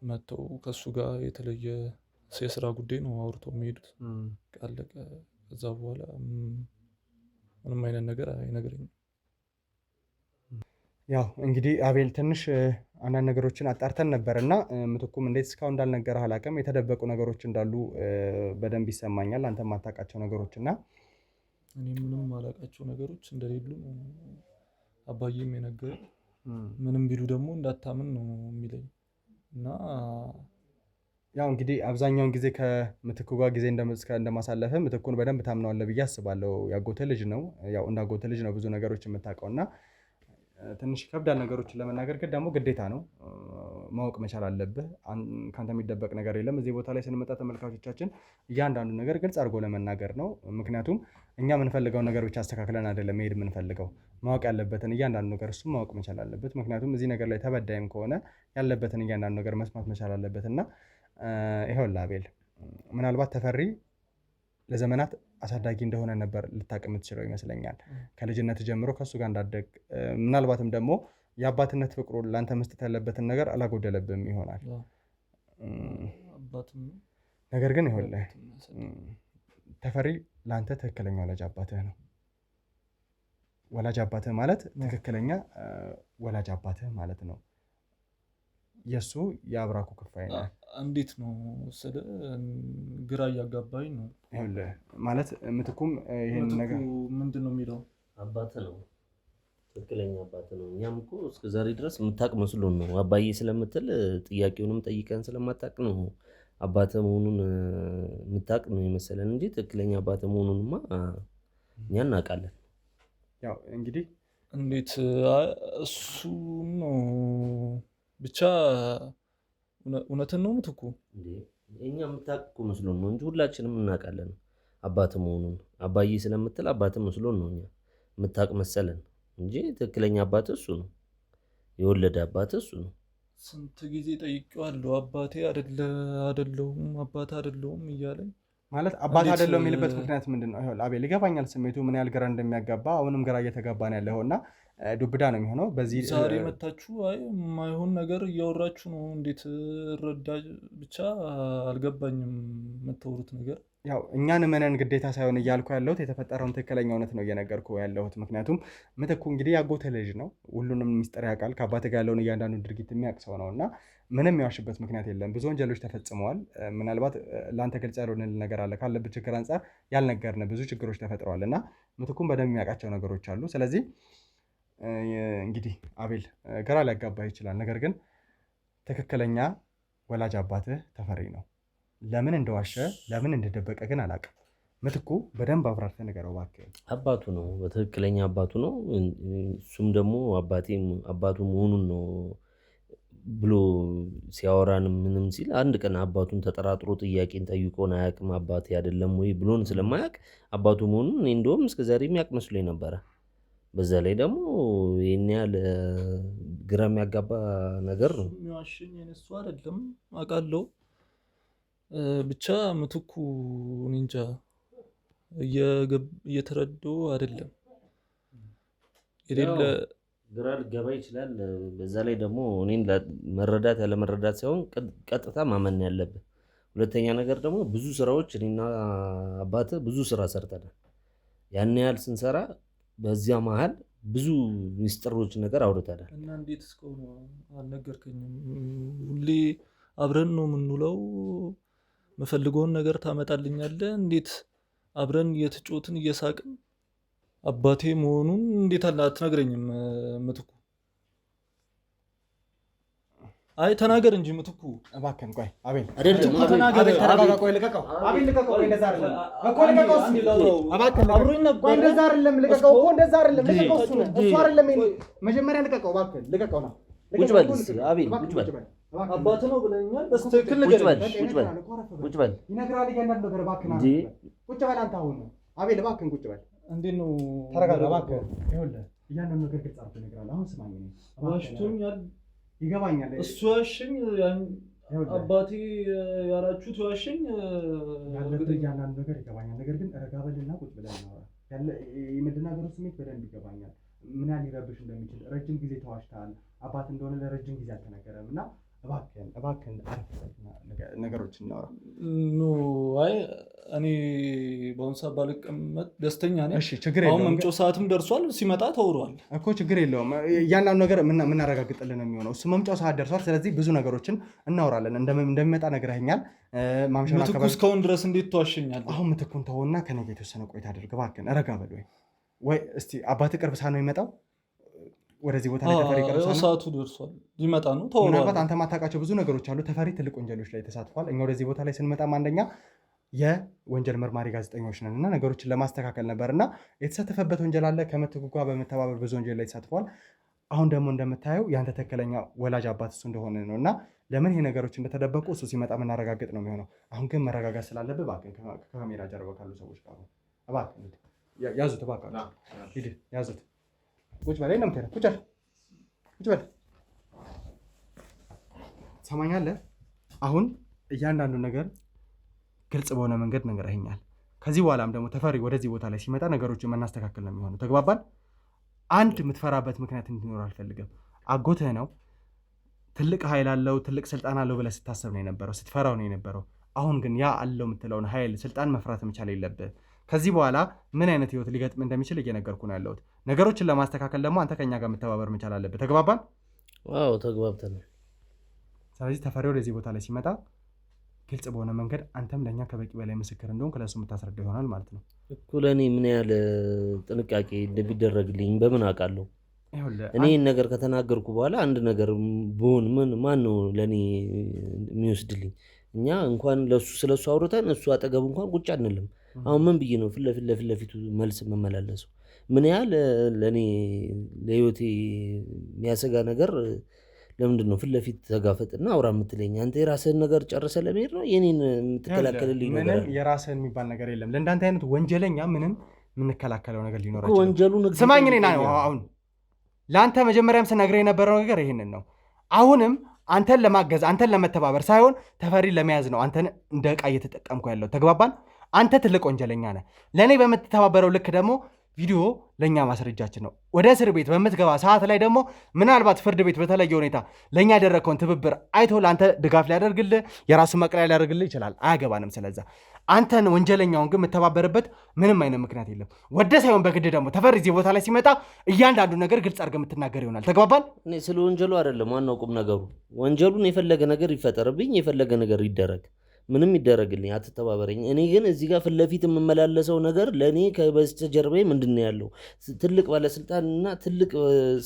መጥተው ከእሱ ጋር የተለየ የስራ ጉዳይ ነው አውርተው የሚሄዱት፣ ቃለቀ። ከዛ በኋላ ምንም አይነት ነገር አይነግረኝም። ያው እንግዲህ አቤል ትንሽ አንዳንድ ነገሮችን አጣርተን ነበር እና ምትኩም እንዴት እስካሁን እንዳልነገረህ አላውቅም። የተደበቁ ነገሮች እንዳሉ በደንብ ይሰማኛል፣ አንተ የማታውቃቸው ነገሮች እና እኔ ምንም አላውቃቸው ነገሮች እንደሌሉ አባዬም የነገረኝ። ምንም ቢሉ ደግሞ እንዳታምን ነው የሚለኝ እና ያው እንግዲህ አብዛኛውን ጊዜ ከምትኩ ጋር ጊዜ እንደማሳለፈ ምትኩን በደንብ ታምነዋለህ ብዬ አስባለሁ። ያጎተ ልጅ ነው፣ ያው እንዳጎተ ልጅ ነው ብዙ ነገሮች የምታውቀው እና ትንሽ ይከብዳል ነገሮችን ለመናገር፣ ግን ደግሞ ግዴታ ነው፣ ማወቅ መቻል አለብህ። ካንተ የሚደበቅ ነገር የለም። እዚህ ቦታ ላይ ስንመጣ ተመልካቾቻችን እያንዳንዱ ነገር ግልጽ አድርጎ ለመናገር ነው። ምክንያቱም እኛ የምንፈልገውን ነገር ብቻ አስተካክለን አይደለም መሄድ የምንፈልገው፣ ማወቅ ያለበትን እያንዳንዱ ነገር እሱም ማወቅ መቻል አለበት። ምክንያቱም እዚህ ነገር ላይ ተበዳይም ከሆነ ያለበትን እያንዳንዱ ነገር መስማት መቻል አለበት እና ይኸውልህ አቤል፣ ምናልባት ተፈሪ ለዘመናት አሳዳጊ እንደሆነ ነበር ልታውቅ የምትችለው ይመስለኛል። ከልጅነት ጀምሮ ከእሱ ጋር እንዳደግ፣ ምናልባትም ደግሞ የአባትነት ፍቅሩ ለአንተ መስጠት ያለበትን ነገር አላጎደለብም ይሆናል። ነገር ግን ይኸውልህ ተፈሪ ለአንተ ትክክለኛ ወላጅ አባትህ ነው። ወላጅ አባትህ ማለት ትክክለኛ ወላጅ አባትህ ማለት ነው። የእሱ የአብራኩ ክፋይ ነው። እንዴት ነው ስለ ግራ እያጋባኝ ነው። ይኸውልህ ማለት ምትኩም ይሄን ነገር ምንድን ነው የሚለው አባትህ ነው፣ ትክክለኛ አባትህ ነው። እኛም እኮ እስከ ዛሬ ድረስ የምታውቅ መስሎን ነው አባዬ ስለምትል ጥያቄውንም ጠይቀን ስለማታውቅ ነው አባትህ መሆኑን የምታውቅ ነው የመሰለን እንጂ ትክክለኛ አባትህ መሆኑንማ እኛ እናውቃለን። ያው እንግዲህ እንዴት እሱ ነው ብቻ እውነትን ነው ምትኩ። እኛ የምታውቅ እኮ መስሎን ነው እንጂ ሁላችንም እናውቃለን አባትህ መሆኑን። አባዬ ስለምትል አባትህ መስሎን ነው እኛ የምታውቅ መሰለን እንጂ ትክክለኛ አባትህ እሱ ነው፣ የወለደ አባትህ እሱ ነው። ስንት ጊዜ ጠይቄዋለሁ፣ አባቴ አይደለሁም አባት አይደለሁም እያለኝ። ማለት አባት አይደለሁም የሚልበት ምክንያት ምንድን ነው? ይኸውልህ አቤል፣ ይገባኛል ስሜቱ ምን ያህል ግራ እንደሚያጋባ። አሁንም ግራ እየተጋባ ነው ያለው እና ዱብዳ ነው የሚሆነው። በዚህ ዛሬ መታችሁ የማይሆን ነገር እያወራችሁ ነው። እንዴት ረዳ ብቻ አልገባኝም የምታወሩት ነገር። ያው እኛን መነን ግዴታ ሳይሆን እያልኩ ያለሁት የተፈጠረውን ትክክለኛ እውነት ነው እየነገርኩ ያለሁት። ምክንያቱም ምትኩ እንግዲህ ያጎተ ልጅ ነው፣ ሁሉንም ሚስጥር ያውቃል። ከአባትህ ጋር ያለውን እያንዳንዱ ድርጊት የሚያውቅ ሰው ነው እና ምንም የዋሽበት ምክንያት የለም። ብዙ ወንጀሎች ተፈጽመዋል። ምናልባት ለአንተ ግልጽ ያልሆነ ነገር አለ፣ ካለበት ችግር አንጻር ያልነገርንህ ብዙ ችግሮች ተፈጥረዋል እና ምትኩም በደንብ የሚያውቃቸው ነገሮች አሉ። ስለዚህ እንግዲህ አቤል ግራ ሊያጋባህ ይችላል። ነገር ግን ትክክለኛ ወላጅ አባትህ ተፈሪ ነው። ለምን እንደዋሸ ለምን እንደደበቀ ግን አላውቅም። ምትኩ በደንብ አብራርተህ ንገረው እባክህ። አባቱ ነው፣ በትክክለኛ አባቱ ነው። እሱም ደግሞ አባቱ መሆኑን ነው ብሎ ሲያወራን ምንም ሲል አንድ ቀን አባቱን ተጠራጥሮ ጥያቄን ጠይቆን አያውቅም። አባቴ አይደለም ወይ ብሎን ስለማያውቅ አባቱ መሆኑን እኔ እንደውም እስከዛሬ የሚያውቅ መስሎኝ ነበረ። በዛ ላይ ደግሞ ይህን ያህል ግራ የሚያጋባ ነገር ነው። የሚዋሽኝ እሱ አይደለም አውቃለሁ። ብቻ ምትኩ እኔ እንጃ እየተረዳሁ አይደለም። የሌለ ግራ ሊገባ ይችላል። በዛ ላይ ደግሞ እኔን መረዳት ያለመረዳት ሳይሆን ቀጥታ ማመን ያለብህ። ሁለተኛ ነገር ደግሞ ብዙ ስራዎች እኔና አባትህ ብዙ ስራ ሰርተናል። ያን ያህል ስንሰራ በዚያ መሀል ብዙ ሚስጥሮች ነገር አውርተናል። እና እንዴት እስከሆነ አልነገርከኝም? ሁሌ አብረን ነው የምንውለው። መፈልገውን ነገር ታመጣልኛለህ። እንዴት አብረን እየተጫወትን እየሳቅን አባቴ መሆኑን እንዴት አትነግረኝም ምትኩ? አይ ተናገር እንጂ ምትኩ እባክህን ቆይ አቤል አይደለም ተናገር ተረጋጋ ቆይ ልቀቀው አቤል ልቀቀው እንደዛ አይደለም እኮ ልቀቀው እባክህን አብሮኝ ነበር ቆይ እንደዛ አይደለም ልቀቀው እኮ እንደዛ አይደለም ልቀቀው እሱ አይደለም መጀመሪያ ልቀቀው እባክህን ልቀቀው ነው ቁጭ በል አቤል ቁጭ በል አባት ነው ብለኛል በስትክክል ነገር ቁጭ በል ይነግራል እያንዳንዱ ነገር እባክህን ቁጭ በል አንተ አሁን አቤል እባክህን ቁጭ በል እንዴት ነው ተረጋጋ እባክህን ይኸውልህ እያንዳንዱ ነገር ግልጽ አድርገህ ይነግራል አሁን ስማኝ ዋሽቶኛል ይገባኛል እሱ ዋሽኝ አባቴ ያላችሁት ዋሽኝ ያለበት እያንዳንዱ ነገር ይገባኛል ነገር ግን ረጋ በልና ቁጭ ብለን እናወራ ያለ የመደናገሩ ስሜት በደንብ ይገባኛል ምን ያህል ሊረብሽ እንደሚችል ረጅም ጊዜ ተዋሽተሃል አባት እንደሆነ ለረጅም ጊዜ አልተነገረም እና እባክህን ነገሮችን እናውራ ኖ አይ እኔ በአሁኑ ሰዓት ባልቀመጥ ደስተኛ ነኝ እሺ ችግር የለውም አሁን መምጫው ሰዓትም ደርሷል ሲመጣ ተውሯል እኮ ችግር የለውም እያንዳንዱ ነገር የምናረጋግጥልን የሚሆነው እሱ መምጫው ሰዓት ደርሷል ስለዚህ ብዙ ነገሮችን እናወራለን እንደሚመጣ ነግረኸኛል ማምሻውን ምትኩ እስካሁን ድረስ እንዴት ተዋሸኛል አሁን ምትኩን ተውና ከኔ ጋር የተወሰነ ቆይታ አድርግ እባክህን ረጋ በል ወይ እስቲ አባትህ ቅርብ ሰዓት ነው የሚመጣው ወደዚህ ቦታ ላይ ተፈሪ ቅርብ ሰዓቱ ደርሷል ሊመጣ ነው ተወሯል ምናልባት አንተ ማታውቃቸው ብዙ ነገሮች አሉ ተፈሪ ትልቅ ወንጀሎች ላይ ተሳትፏል እኛ ወደዚህ ቦታ ላይ ስንመጣም አንደኛ የወንጀል መርማሪ ጋዜጠኞች ነን እና ነገሮችን ለማስተካከል ነበር እና የተሳተፈበት ወንጀል አለ ከምትኩ ጋር በመተባበር ብዙ ወንጀል ላይ ተሳትፏል አሁን ደግሞ እንደምታየው ያንተ ትክክለኛ ወላጅ አባት እሱ እንደሆነ ነው እና ለምን ይሄ ነገሮች እንደተደበቁ እሱ ሲመጣ የምናረጋግጥ ነው የሚሆነው አሁን ግን መረጋጋት ስላለብህ እባክህን ከካሜራ ጀርባ ካሉ ሰዎች ጋር እባክህን ያዙት እባክህን ሂድ ያዙት ቁጭ በል ነው የምትሄደው ቁጭ በል ትሰማኛለህ አሁን እያንዳንዱ ነገር ግልጽ በሆነ መንገድ ነግረኸኛል ከዚህ በኋላም ደግሞ ተፈሪ ወደዚህ ቦታ ላይ ሲመጣ ነገሮችን መናስተካከል ነው የሚሆነው ተግባባን አንድ የምትፈራበት ምክንያት እንዲኖር አልፈልግም አጎትህ ነው ትልቅ ኃይል አለው ትልቅ ስልጣን አለው ብለህ ስታሰብ ነው የነበረው ስትፈራው ነው የነበረው አሁን ግን ያ አለው የምትለውን ኃይል ስልጣን መፍራት መቻል የለብህ ከዚህ በኋላ ምን አይነት ህይወት ሊገጥም እንደሚችል እየነገርኩ ነው ያለሁት ነገሮችን ለማስተካከል ደግሞ አንተ ከኛ ጋር መተባበር መቻል አለብህ ተግባባን አዎ ተግባብተናል ስለዚህ ተፈሪ ወደዚህ ቦታ ላይ ሲመጣ ግልጽ በሆነ መንገድ አንተም ለእኛ ከበቂ በላይ ምስክር እንደሆን ለሱ የምታስረዳ ይሆናል ማለት ነው እኮ ለእኔ ምን ያህል ጥንቃቄ እንደሚደረግልኝ በምን አውቃለሁ እኔ ይህን ነገር ከተናገርኩ በኋላ አንድ ነገር ብሆን ማን ነው ለእኔ የሚወስድልኝ እኛ እንኳን ስለሱ አውርተን እሱ አጠገቡ እንኳን ቁጭ አንልም አሁን ምን ብዬ ነው ፊት ለፊቱ መልስ መመላለሰው ምን ያህል ለእኔ ለህይወቴ የሚያሰጋ ነገር ለምንድን ነው ፊት ለፊት ተጋፈጥና አውራ የምትለኝ አንተ የራስህን ነገር ጨርሰህ ለመሄድ ነው የኔን የምትከላከልልኝ ነገር ምንም የራስህን የሚባል ነገር የለም ለእንዳንተ አይነት ወንጀለኛ ምንም የምንከላከለው ነገር ሊኖር አይችልም ወንጀሉን ስማኝ እኔ አሁን ለአንተ መጀመሪያም ስነግርህ የነበረው ነገር ይሄንን ነው አሁንም አንተን ለማገዝ አንተን ለመተባበር ሳይሆን ተፈሪ ለመያዝ ነው አንተን እንደ ዕቃ እየተጠቀምኩ ያለው ተግባባን አንተ ትልቅ ወንጀለኛ ነህ ለእኔ በምትተባበረው ልክ ደግሞ ቪዲዮ ለእኛ ማስረጃችን ነው ወደ እስር ቤት በምትገባ ሰዓት ላይ ደግሞ ምናልባት ፍርድ ቤት በተለየ ሁኔታ ለእኛ ያደረግከውን ትብብር አይቶ ለአንተ ድጋፍ ሊያደርግልህ የራሱ መቅለያ ሊያደርግልህ ይችላል አያገባንም ስለዛ አንተን ወንጀለኛውን ግን የምተባበርበት ምንም አይነት ምክንያት የለም ወደ ሳይሆን በግድ ደግሞ ተፈሪ እዚህ ቦታ ላይ ሲመጣ እያንዳንዱ ነገር ግልጽ አድርገህ የምትናገር ይሆናል ተግባባል እኔ ስለ ወንጀሉ አይደለም ዋናው ቁም ነገሩ ወንጀሉን የፈለገ ነገር ይፈጠርብኝ የፈለገ ነገር ይደረግ ምንም ይደረግልኝ አትተባበረኝ እኔ ግን እዚህ ጋር ፊት ለፊት የምመላለሰው ነገር ለእኔ ከበስተጀርባዬ ምንድን ነው ያለው ትልቅ ባለስልጣንና ትልቅ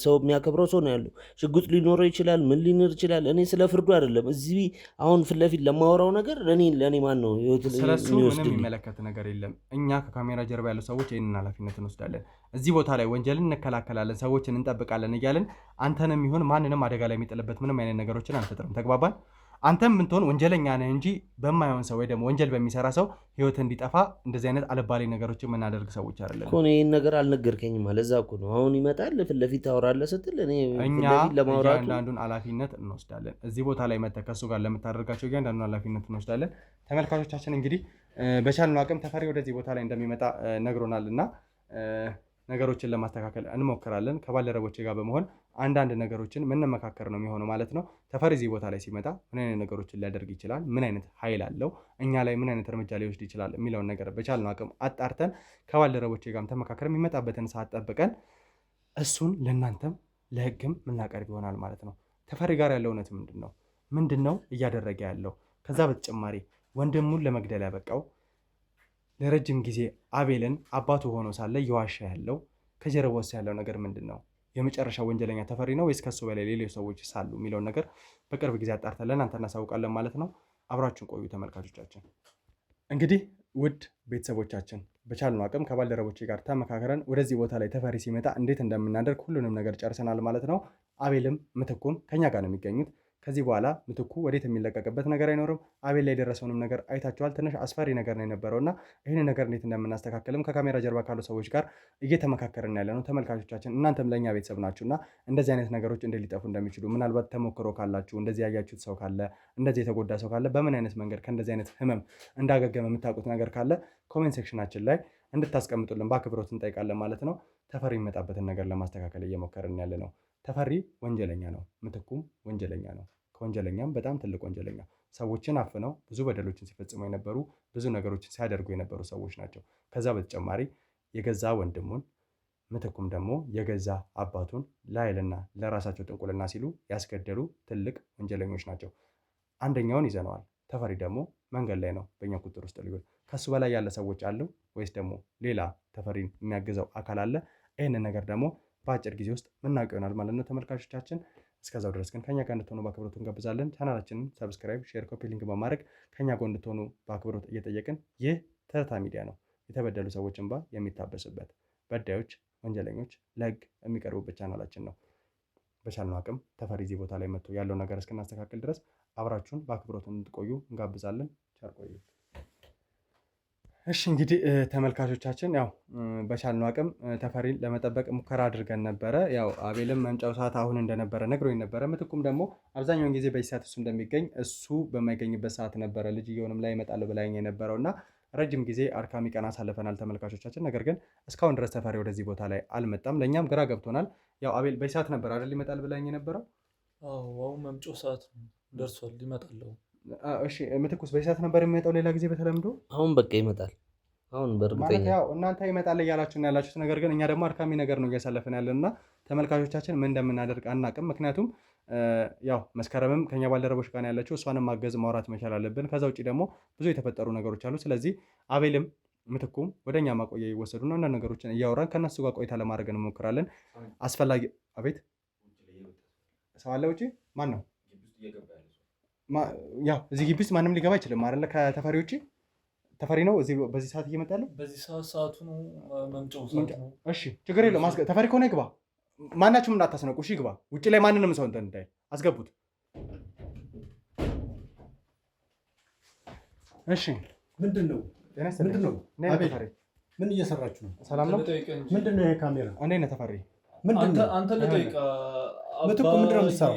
ሰው የሚያከብረው ሰው ነው ያለው ሽጉጥ ሊኖረው ይችላል ምን ሊኖር ይችላል እኔ ስለ ፍርዱ አይደለም እዚህ አሁን ፊት ለፊት ለማወራው ነገር ለእኔ ማን ነው ስለሱ ምንም የሚመለከት ነገር የለም እኛ ከካሜራ ጀርባ ያሉ ሰዎች ይህንን ኃላፊነት እንወስዳለን እዚህ ቦታ ላይ ወንጀልን እንከላከላለን ሰዎችን እንጠብቃለን እያለን አንተንም ይሁን ማንንም አደጋ ላይ የሚጥልበት ምንም አይነት ነገሮችን አንፈጥርም ተግባባን አንተም ብትሆን ወንጀለኛ ነህ እንጂ በማይሆን ሰው ወይ ደግሞ ወንጀል በሚሰራ ሰው ህይወት እንዲጠፋ እንደዚህ አይነት አልባሌ ነገሮችን የምናደርግ ሰዎች አይደለም እኮ ይህን ነገር አልነገርከኝም ለዛ እኮ ነው አሁን ይመጣል ፊት ለፊት ታወራለህ ስትል እኔ እኛ እያንዳንዱን ኃላፊነት እንወስዳለን እዚህ ቦታ ላይ መተህ ከእሱ ጋር ለምታደርጋቸው እያንዳንዱን ኃላፊነት እንወስዳለን ተመልካቾቻችን እንግዲህ በቻልነው አቅም ተፈሪ ወደዚህ ቦታ ላይ እንደሚመጣ ነግሮናል እና ነገሮችን ለማስተካከል እንሞክራለን ከባልደረቦቼ ጋር በመሆን አንዳንድ ነገሮችን ምንመካከር ነው የሚሆነው ማለት ነው ተፈሪ እዚህ ቦታ ላይ ሲመጣ ምን አይነት ነገሮችን ሊያደርግ ይችላል ምን አይነት ኃይል አለው እኛ ላይ ምን አይነት እርምጃ ሊወስድ ይችላል የሚለውን ነገር በቻልነው አቅም አጣርተን ከባልደረቦቼ ጋርም ተመካከር የሚመጣበትን ሰዓት ጠብቀን እሱን ለእናንተም ለህግም ምናቀርብ ይሆናል ማለት ነው ተፈሪ ጋር ያለው እውነት ምንድን ነው እያደረገ ያለው ከዛ በተጨማሪ ወንድሙን ለመግደል ያበቃው ለረጅም ጊዜ አቤልን አባቱ ሆኖ ሳለ እየዋሻ ያለው ከጀርባው ያለው ነገር ምንድን ነው የመጨረሻ ወንጀለኛ ተፈሪ ነው ወይስ ከሱ በላይ ሌሎች ሰዎች ሳሉ የሚለውን ነገር በቅርብ ጊዜ አጣርተን ለእናንተ እናሳውቃለን ማለት ነው። አብራችሁን ቆዩ ተመልካቾቻችን። እንግዲህ ውድ ቤተሰቦቻችን በቻልነው አቅም ከባልደረቦቼ ጋር ተመካከረን ወደዚህ ቦታ ላይ ተፈሪ ሲመጣ እንዴት እንደምናደርግ ሁሉንም ነገር ጨርሰናል ማለት ነው። አቤልም ምትኩም ከኛ ጋር ነው የሚገኙት። ከዚህ በኋላ ምትኩ ወዴት የሚለቀቅበት ነገር አይኖርም። አቤል ላይ የደረሰውንም ነገር አይታችኋል። ትንሽ አስፈሪ ነገር ነው የነበረውና ይህንን ነገር እንዴት እንደምናስተካከልም ከካሜራ ጀርባ ካሉ ሰዎች ጋር እየተመካከርን ያለ ነው። ተመልካቾቻችን እናንተም ለእኛ ቤተሰብ ናችሁና እንደዚህ አይነት ነገሮች እንዴት ሊጠፉ እንደሚችሉ ምናልባት ተሞክሮ ካላችሁ፣ እንደዚህ ያያችሁት ሰው ካለ፣ እንደዚህ የተጎዳ ሰው ካለ፣ በምን አይነት መንገድ ከእንደዚህ አይነት ህመም እንዳገገመ የምታውቁት ነገር ካለ ኮሜንት ሴክሽናችን ላይ እንድታስቀምጡልን በአክብሮት እንጠይቃለን ማለት ነው። ተፈሪ የሚመጣበትን ነገር ለማስተካከል እየሞከርን ያለ ነው። ተፈሪ ወንጀለኛ ነው፣ ምትኩም ወንጀለኛ ነው። ከወንጀለኛም በጣም ትልቅ ወንጀለኛ፣ ሰዎችን አፍነው ብዙ በደሎችን ሲፈጽሙ የነበሩ ብዙ ነገሮችን ሲያደርጉ የነበሩ ሰዎች ናቸው። ከዛ በተጨማሪ የገዛ ወንድሙን ምትኩም ደግሞ የገዛ አባቱን ለኃይልና ለራሳቸው ጥንቁልና ሲሉ ያስገደሉ ትልቅ ወንጀለኞች ናቸው። አንደኛውን ይዘነዋል። ተፈሪ ደግሞ መንገድ ላይ ነው በእኛ ቁጥር ውስጥ ሊሆን ከሱ በላይ ያለ ሰዎች አሉ ወይስ ደግሞ ሌላ ተፈሪን የሚያግዘው አካል አለ? ይህንን ነገር ደግሞ በአጭር ጊዜ ውስጥ ምናውቀው ይሆናል ማለት ነው ተመልካቾቻችን። እስከዛው ድረስ ግን ከኛ ጋር እንድትሆኑ በአክብሮት እንጋብዛለን። ቻናላችንን ሰብስክራይብ፣ ሼር፣ ኮፒ ሊንክ በማድረግ ከኛ ጋር እንድትሆኑ በአክብሮት እየጠየቅን፣ ይህ ትርታ ሚዲያ ነው። የተበደሉ ሰዎች እንባ የሚታበስበት፣ በዳዮች ወንጀለኞች ለህግ የሚቀርቡበት ቻናላችን ነው። በቻልነው አቅም ተፈሪ እዚህ ቦታ ላይ መጥቶ ያለው ነገር እስክናስተካክል ድረስ አብራችሁን በአክብሮት እንድትቆዩ እንጋብዛለን። ቸር ቆዩ። እሺ እንግዲህ ተመልካቾቻችን ያው በቻልነው አቅም ተፈሪን ለመጠበቅ ሙከራ አድርገን ነበረ። ያው አቤልም መምጫው ሰዓት አሁን እንደነበረ ነግሮኝ ነበረ። ምትኩም ደግሞ አብዛኛውን ጊዜ በዚህ ሰዓት እሱ እንደሚገኝ እሱ በማይገኝበት ሰዓት ነበረ ልጅየውንም ላይ ይመጣል ብላኝ የነበረው እና ረጅም ጊዜ አድካሚ ቀን አሳልፈናል ተመልካቾቻችን። ነገር ግን እስካሁን ድረስ ተፈሪ ወደዚህ ቦታ ላይ አልመጣም። ለእኛም ግራ ገብቶናል። ያው አቤል በዚህ ሰዓት ነበር አይደል ይመጣል ብላኝ የነበረው? አሁን መምጫው ሰዓት ደርሷል፣ ይመጣል። እሺ ምትኩስ በዚህ ሰዓት ነበር የሚመጣው ሌላ ጊዜ በተለምዶ? አሁን በቃ ይመጣል። አሁን በእርግጠኛ ያው እናንተ ይመጣል እያላችሁ ነው ያላችሁት። ነገር ግን እኛ ደግሞ አድካሚ ነገር ነው እያሳለፍን ያለንና ተመልካቾቻችን ምን እንደምናደርግ አናቅም። ምክንያቱም ያው መስከረምም ከኛ ባልደረቦች ጋር ያለችው እሷንም ማገዝ ማውራት መቻል አለብን። ከዛ ውጭ ደግሞ ብዙ የተፈጠሩ ነገሮች አሉ። ስለዚህ አቤልም ምትኩም ወደኛ ማቆያ ይወሰዱና አንዳንድ ነገሮችን እያወራን ከነሱ ጋር ቆይታ ለማድረግ እንሞክራለን። አስፈላጊ አቤት ሰው አለ ውጪ? ማን ነው? ያው እዚህ ግቢ ውስጥ ማንም ሊገባ አይችልም አይደለ? ከተፈሪ ውጪ ተፈሪ ነው እዚህ በዚህ ሰዓት እየመጣ ያለው። በዚህ ሰዓቱ ነው መምጫው ሰዓት ነው። እሺ ችግር የለውም። ተፈሪ ከሆነ ይግባ። ማናችሁም እንዳታስነቁ እሺ። ይግባ። ውጪ ላይ ማንንም ሰው እንትን እንዳይ አስገቡት። እሺ ምንድን ነው ምን እየሰራችሁ ነው? ሰላም ነው? ምንድን ነው ይሄ ካሜራ? እንዴት ነህ ተፈሪ? አንተ ልጠይቅ። ምትኩ ምንድን ነው የምትሰራው?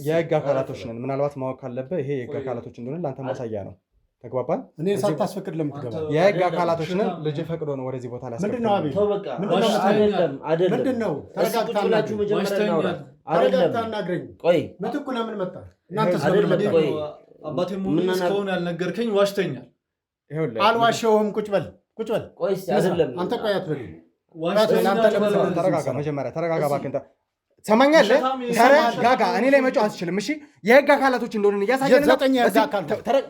የህግ አካላቶች ነን። ምናልባት ማወቅ ካለብህ ይሄ የህግ አካላቶች እንደሆነ ለአንተ ማሳያ ነው። ተግባባን? እኔ ሳታስፈቅድ ለምትገባ የህግ አካላቶች ነን። ልጅ ፈቅዶ ነው ወደዚህ ቦታ ላይ ምንድን ነው አቤል? ምንድን ነው? ተረጋግታ አናግረኝ። ቆይ ምትኩ ለምን መጣ? አባቴ እስካሁን ያልነገርከኝ ዋሽተኛል። አልዋሸሁም። ቁጭ በል ቆይ አይደለም አንተ ቆይ አትበል። ተረጋጋ። መጀመሪያ ተረጋጋ እባክህ። ሰማኛለህ? ተረጋጋ። እኔ ላይ መጫወት አትችልም። እሺ የህግ አካላቶች እንደሆነ እያሳየን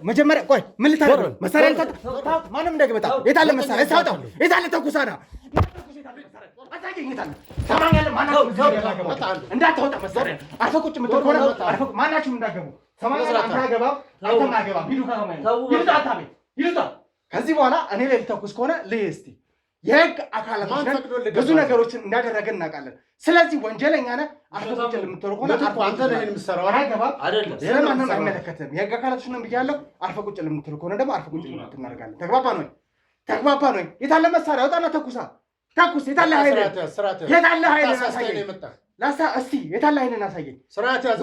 መጀመሪያ ቆይ ምን ልታደርግ መሳሪያ ማንም እንዳይመጣ። የታለ መሳሪያ? ሳውጣው። የታለ ተኩሳና እንዳታወጣ መሳሪያ። አርፈህ ቁጭ የምትል ከሆነ ማናችሁም እንዳትገቡ። ከዚህ በኋላ እኔ ላይ ልተኩስ ከሆነ ልይ እስኪ። የህግ አካላቶች ብዙ ነገሮችን እንዳደረገን እናውቃለን። ስለዚህ ወንጀለኛ ነህ። አርፈህ ቁጭ የምትል ከሆነ አንተ ነህ የምትሰራው። ስለማንም አይመለከትም። የህግ አካላቶች ነን ብያለሁ። አርፈህ ቁጭ የምትል ከሆነ ደግሞ አርፈህ ቁጭ እናደርጋለን። ተግባባን ወይ? የታለ መሳሪያ? አውጣና ተኩስ። የታለ ኃይል? የታለ ኃይል? እስኪ የታለ ኃይልን አሳየኝ።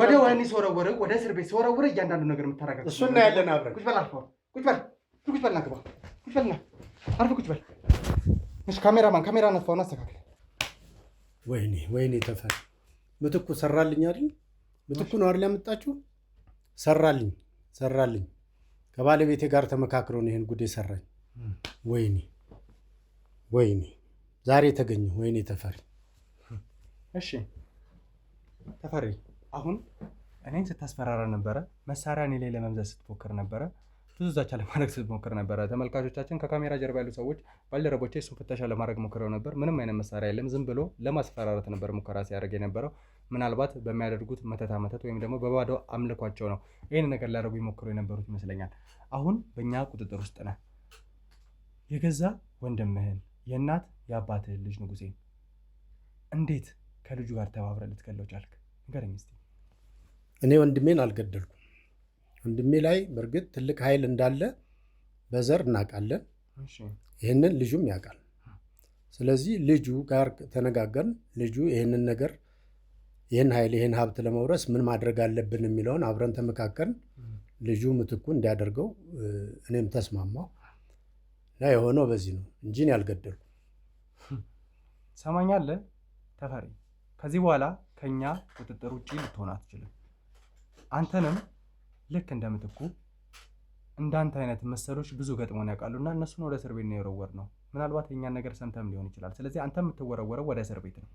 ወደ ወህኒ ስወረውርህ፣ ወደ እስር ቤት ስወረውርህ እያንዳንዱ ነገር የምታረጋግጥ እሱን ነው ያለን አብረን። ቁጭ በል አልፈው። ቁጭ በልና ግባ። ቁጭ በልና አርፈህ ቁጭ በል። እሺ ካሜራማን ካሜራ ነጥፋውን አስተካክል። ወይኔ ተፈሪ ምትኩ ሰራልኝ አይደል? ምትኩ ነው አይደል ያመጣችሁ? ሰራልኝ ከባለቤቴ ጋር ተመካክሮ ነው ይሄን ጉዴ ሰራኝ። ወይኔ ዛሬ ተገኘ። ወይኔ ተፈሪ። እሺ ተፈሪ አሁን እኔን ስታስፈራራ ነበረ። መሳሪያ እኔ ላይ ለመምዘዝ ስትሞክር ነበረ። ብዙ ዛቻ ለማድረግ ስትሞክር ነበረ። ተመልካቾቻችን ከካሜራ ጀርባ ያሉ ሰዎች ባልደረቦቼ እሱን ፍተሻ ለማድረግ ሞክረው ነበር። ምንም አይነት መሳሪያ የለም። ዝም ብሎ ለማስፈራራት ነበር ሙከራ ሲያደርግ የነበረው። ምናልባት በሚያደርጉት መተት ወይም ደግሞ በባዶ አምልኳቸው ነው ይህን ነገር ሊያደርጉ ይሞክሩ የነበሩት ይመስለኛል። አሁን በእኛ ቁጥጥር ውስጥ ነህ። የገዛ ወንድምህን የእናት የአባትህን ልጅ ንጉሴን እንዴት ከልጁ ጋር ተባብረህ ልትገለው ቻልክ? ንገረኝ እስኪ። እኔ ወንድሜን አልገደልኩም። ወንድሜ ላይ በእርግጥ ትልቅ ኃይል እንዳለ በዘር እናውቃለን። ይህንን ልጁም ያውቃል። ስለዚህ ልጁ ጋር ተነጋገርን። ልጁ ይህንን ነገር ይህን ኃይል ይህን ሀብት ለመውረስ ምን ማድረግ አለብን የሚለውን አብረን ተመካከርን። ልጁ ምትኩ እንዲያደርገው እኔም ተስማማው እና የሆነው በዚህ ነው እንጂ እኔ አልገደልኩም። ሰማኛለህ ተፈሪ፣ ከዚህ በኋላ ከኛ ቁጥጥር ውጭ ልትሆን አትችልም። አንተንም ልክ እንደ ምትኩ እንዳንተ አይነት መሰሎች ብዙ ገጥሞን ያውቃሉና እነሱን ወደ እስር ቤት ነው የወረወር ነው። ምናልባት የኛን ነገር ሰምተም ሊሆን ይችላል። ስለዚህ አንተ የምትወረወረው ወደ እስር ቤት ነው።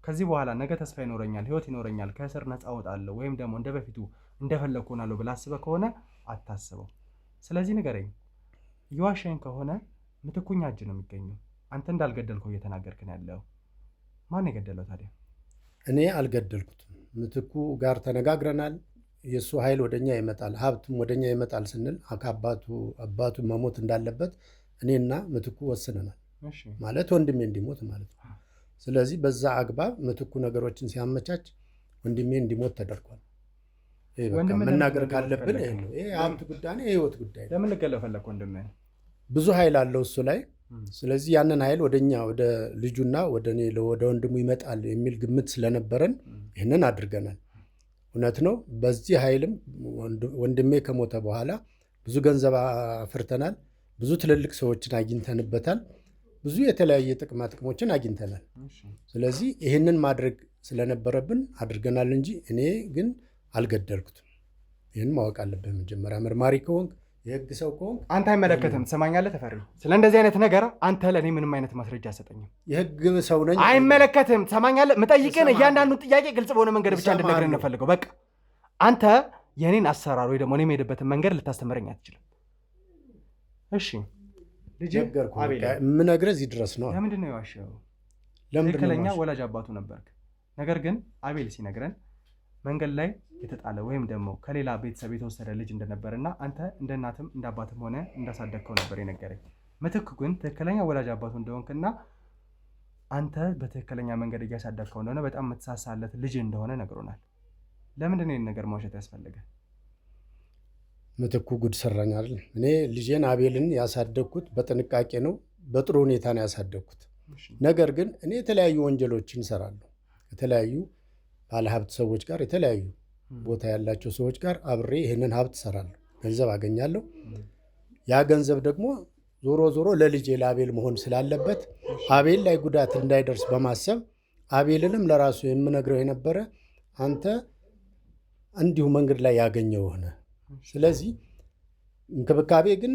ከዚህ በኋላ ነገ ተስፋ ይኖረኛል፣ ህይወት ይኖረኛል፣ ከእስር ነፃ እወጣለሁ ወይም ደግሞ እንደ በፊቱ እንደፈለግኩ ሆናለሁ ብለህ አስበህ ከሆነ አታስበው። ስለዚህ ንገረኝ፣ እየዋሸኝ ከሆነ ምትኩኛ እጅ ነው የሚገኘው። አንተ እንዳልገደልከው እየተናገርክ ነው ያለው። ማን የገደለው ታዲያ? እኔ አልገደልኩትም። ምትኩ ጋር ተነጋግረናል። የእሱ ኃይል ወደኛ ይመጣል፣ ሀብቱም ወደኛ ይመጣል ስንል አባቱ መሞት እንዳለበት እኔና ምትኩ ወስነናል። ማለት ወንድሜ እንዲሞት ማለት ነው። ስለዚህ በዛ አግባብ ምትኩ ነገሮችን ሲያመቻች ወንድሜ እንዲሞት ተደርጓል። መናገር ካለብን ይሄ ነው። ይሄ ሀብት ጉዳይ ነው፣ የህይወት ጉዳይ ነው። ለምን ልገለው ፈለግ? ወንድሜ ብዙ ኃይል አለው እሱ ላይ። ስለዚህ ያንን ኃይል ወደኛ ወደ ልጁና ወደ እኔ ወደ ወንድሙ ይመጣል የሚል ግምት ስለነበረን ይህንን አድርገናል። እውነት ነው። በዚህ ኃይልም ወንድሜ ከሞተ በኋላ ብዙ ገንዘብ አፍርተናል። ብዙ ትልልቅ ሰዎችን አግኝተንበታል። ብዙ የተለያየ ጥቅማ ጥቅሞችን አግኝተናል። ስለዚህ ይህንን ማድረግ ስለነበረብን አድርገናል እንጂ እኔ ግን አልገደልኩትም። ይህን ማወቅ አለብህ። መጀመሪያ መርማሪ ከሆንክ የህግ ሰው ከሆንክ አንተ አይመለከትም። ትሰማኛለህ ተፈሪ? ስለ እንደዚህ አይነት ነገር አንተ ለእኔ ምንም አይነት ማስረጃ አሰጠኝም። የህግ ሰው ነኝ። አይመለከትም። ትሰማኛለህ? ምጠይቅን እያንዳንዱን ጥያቄ ግልጽ በሆነ መንገድ ብቻ እንድነግርህ ነው የምፈልገው። በቃ አንተ የእኔን አሰራር ወይ ደግሞ እኔ የምሄድበትን መንገድ ልታስተምረኝ አትችልም። እሺ ልጅ የምነግርህ እዚህ ድረስ ነው። ለምንድን ነው የዋሸኸው? ትክክለኛ ወላጅ አባቱ ነበርክ። ነገር ግን አቤል ሲነግረን መንገድ ላይ የተጣለ ወይም ደግሞ ከሌላ ቤተሰብ የተወሰደ ልጅ እንደነበርና አንተ እንደ እናትም እንደ አባትም ሆነ እንዳሳደግከው ነበር የነገረኝ። ምትክ ግን ትክክለኛ ወላጅ አባቱ እንደሆንክና አንተ በትክክለኛ መንገድ እያሳደግከው እንደሆነ በጣም የምትሳሳለት ልጅ እንደሆነ ነግሮናል። ለምንድን ነው ይህን ነገር ማውሸት ያስፈልገ? ምትኩ ጉድ ሰራኝ አይደል? እኔ ልጄን አቤልን ያሳደግኩት በጥንቃቄ ነው፣ በጥሩ ሁኔታ ነው ያሳደግኩት። ነገር ግን እኔ የተለያዩ ወንጀሎችን እሰራለሁ። የተለያዩ ባለሀብት ሰዎች ጋር፣ የተለያዩ ቦታ ያላቸው ሰዎች ጋር አብሬ ይህንን ሀብት እሰራለሁ፣ ገንዘብ አገኛለሁ። ያ ገንዘብ ደግሞ ዞሮ ዞሮ ለልጄ ለአቤል መሆን ስላለበት አቤል ላይ ጉዳት እንዳይደርስ በማሰብ አቤልንም ለራሱ የምነግረው የነበረ አንተ እንዲሁ መንገድ ላይ ያገኘው ሆነ። ስለዚህ እንክብካቤ ግን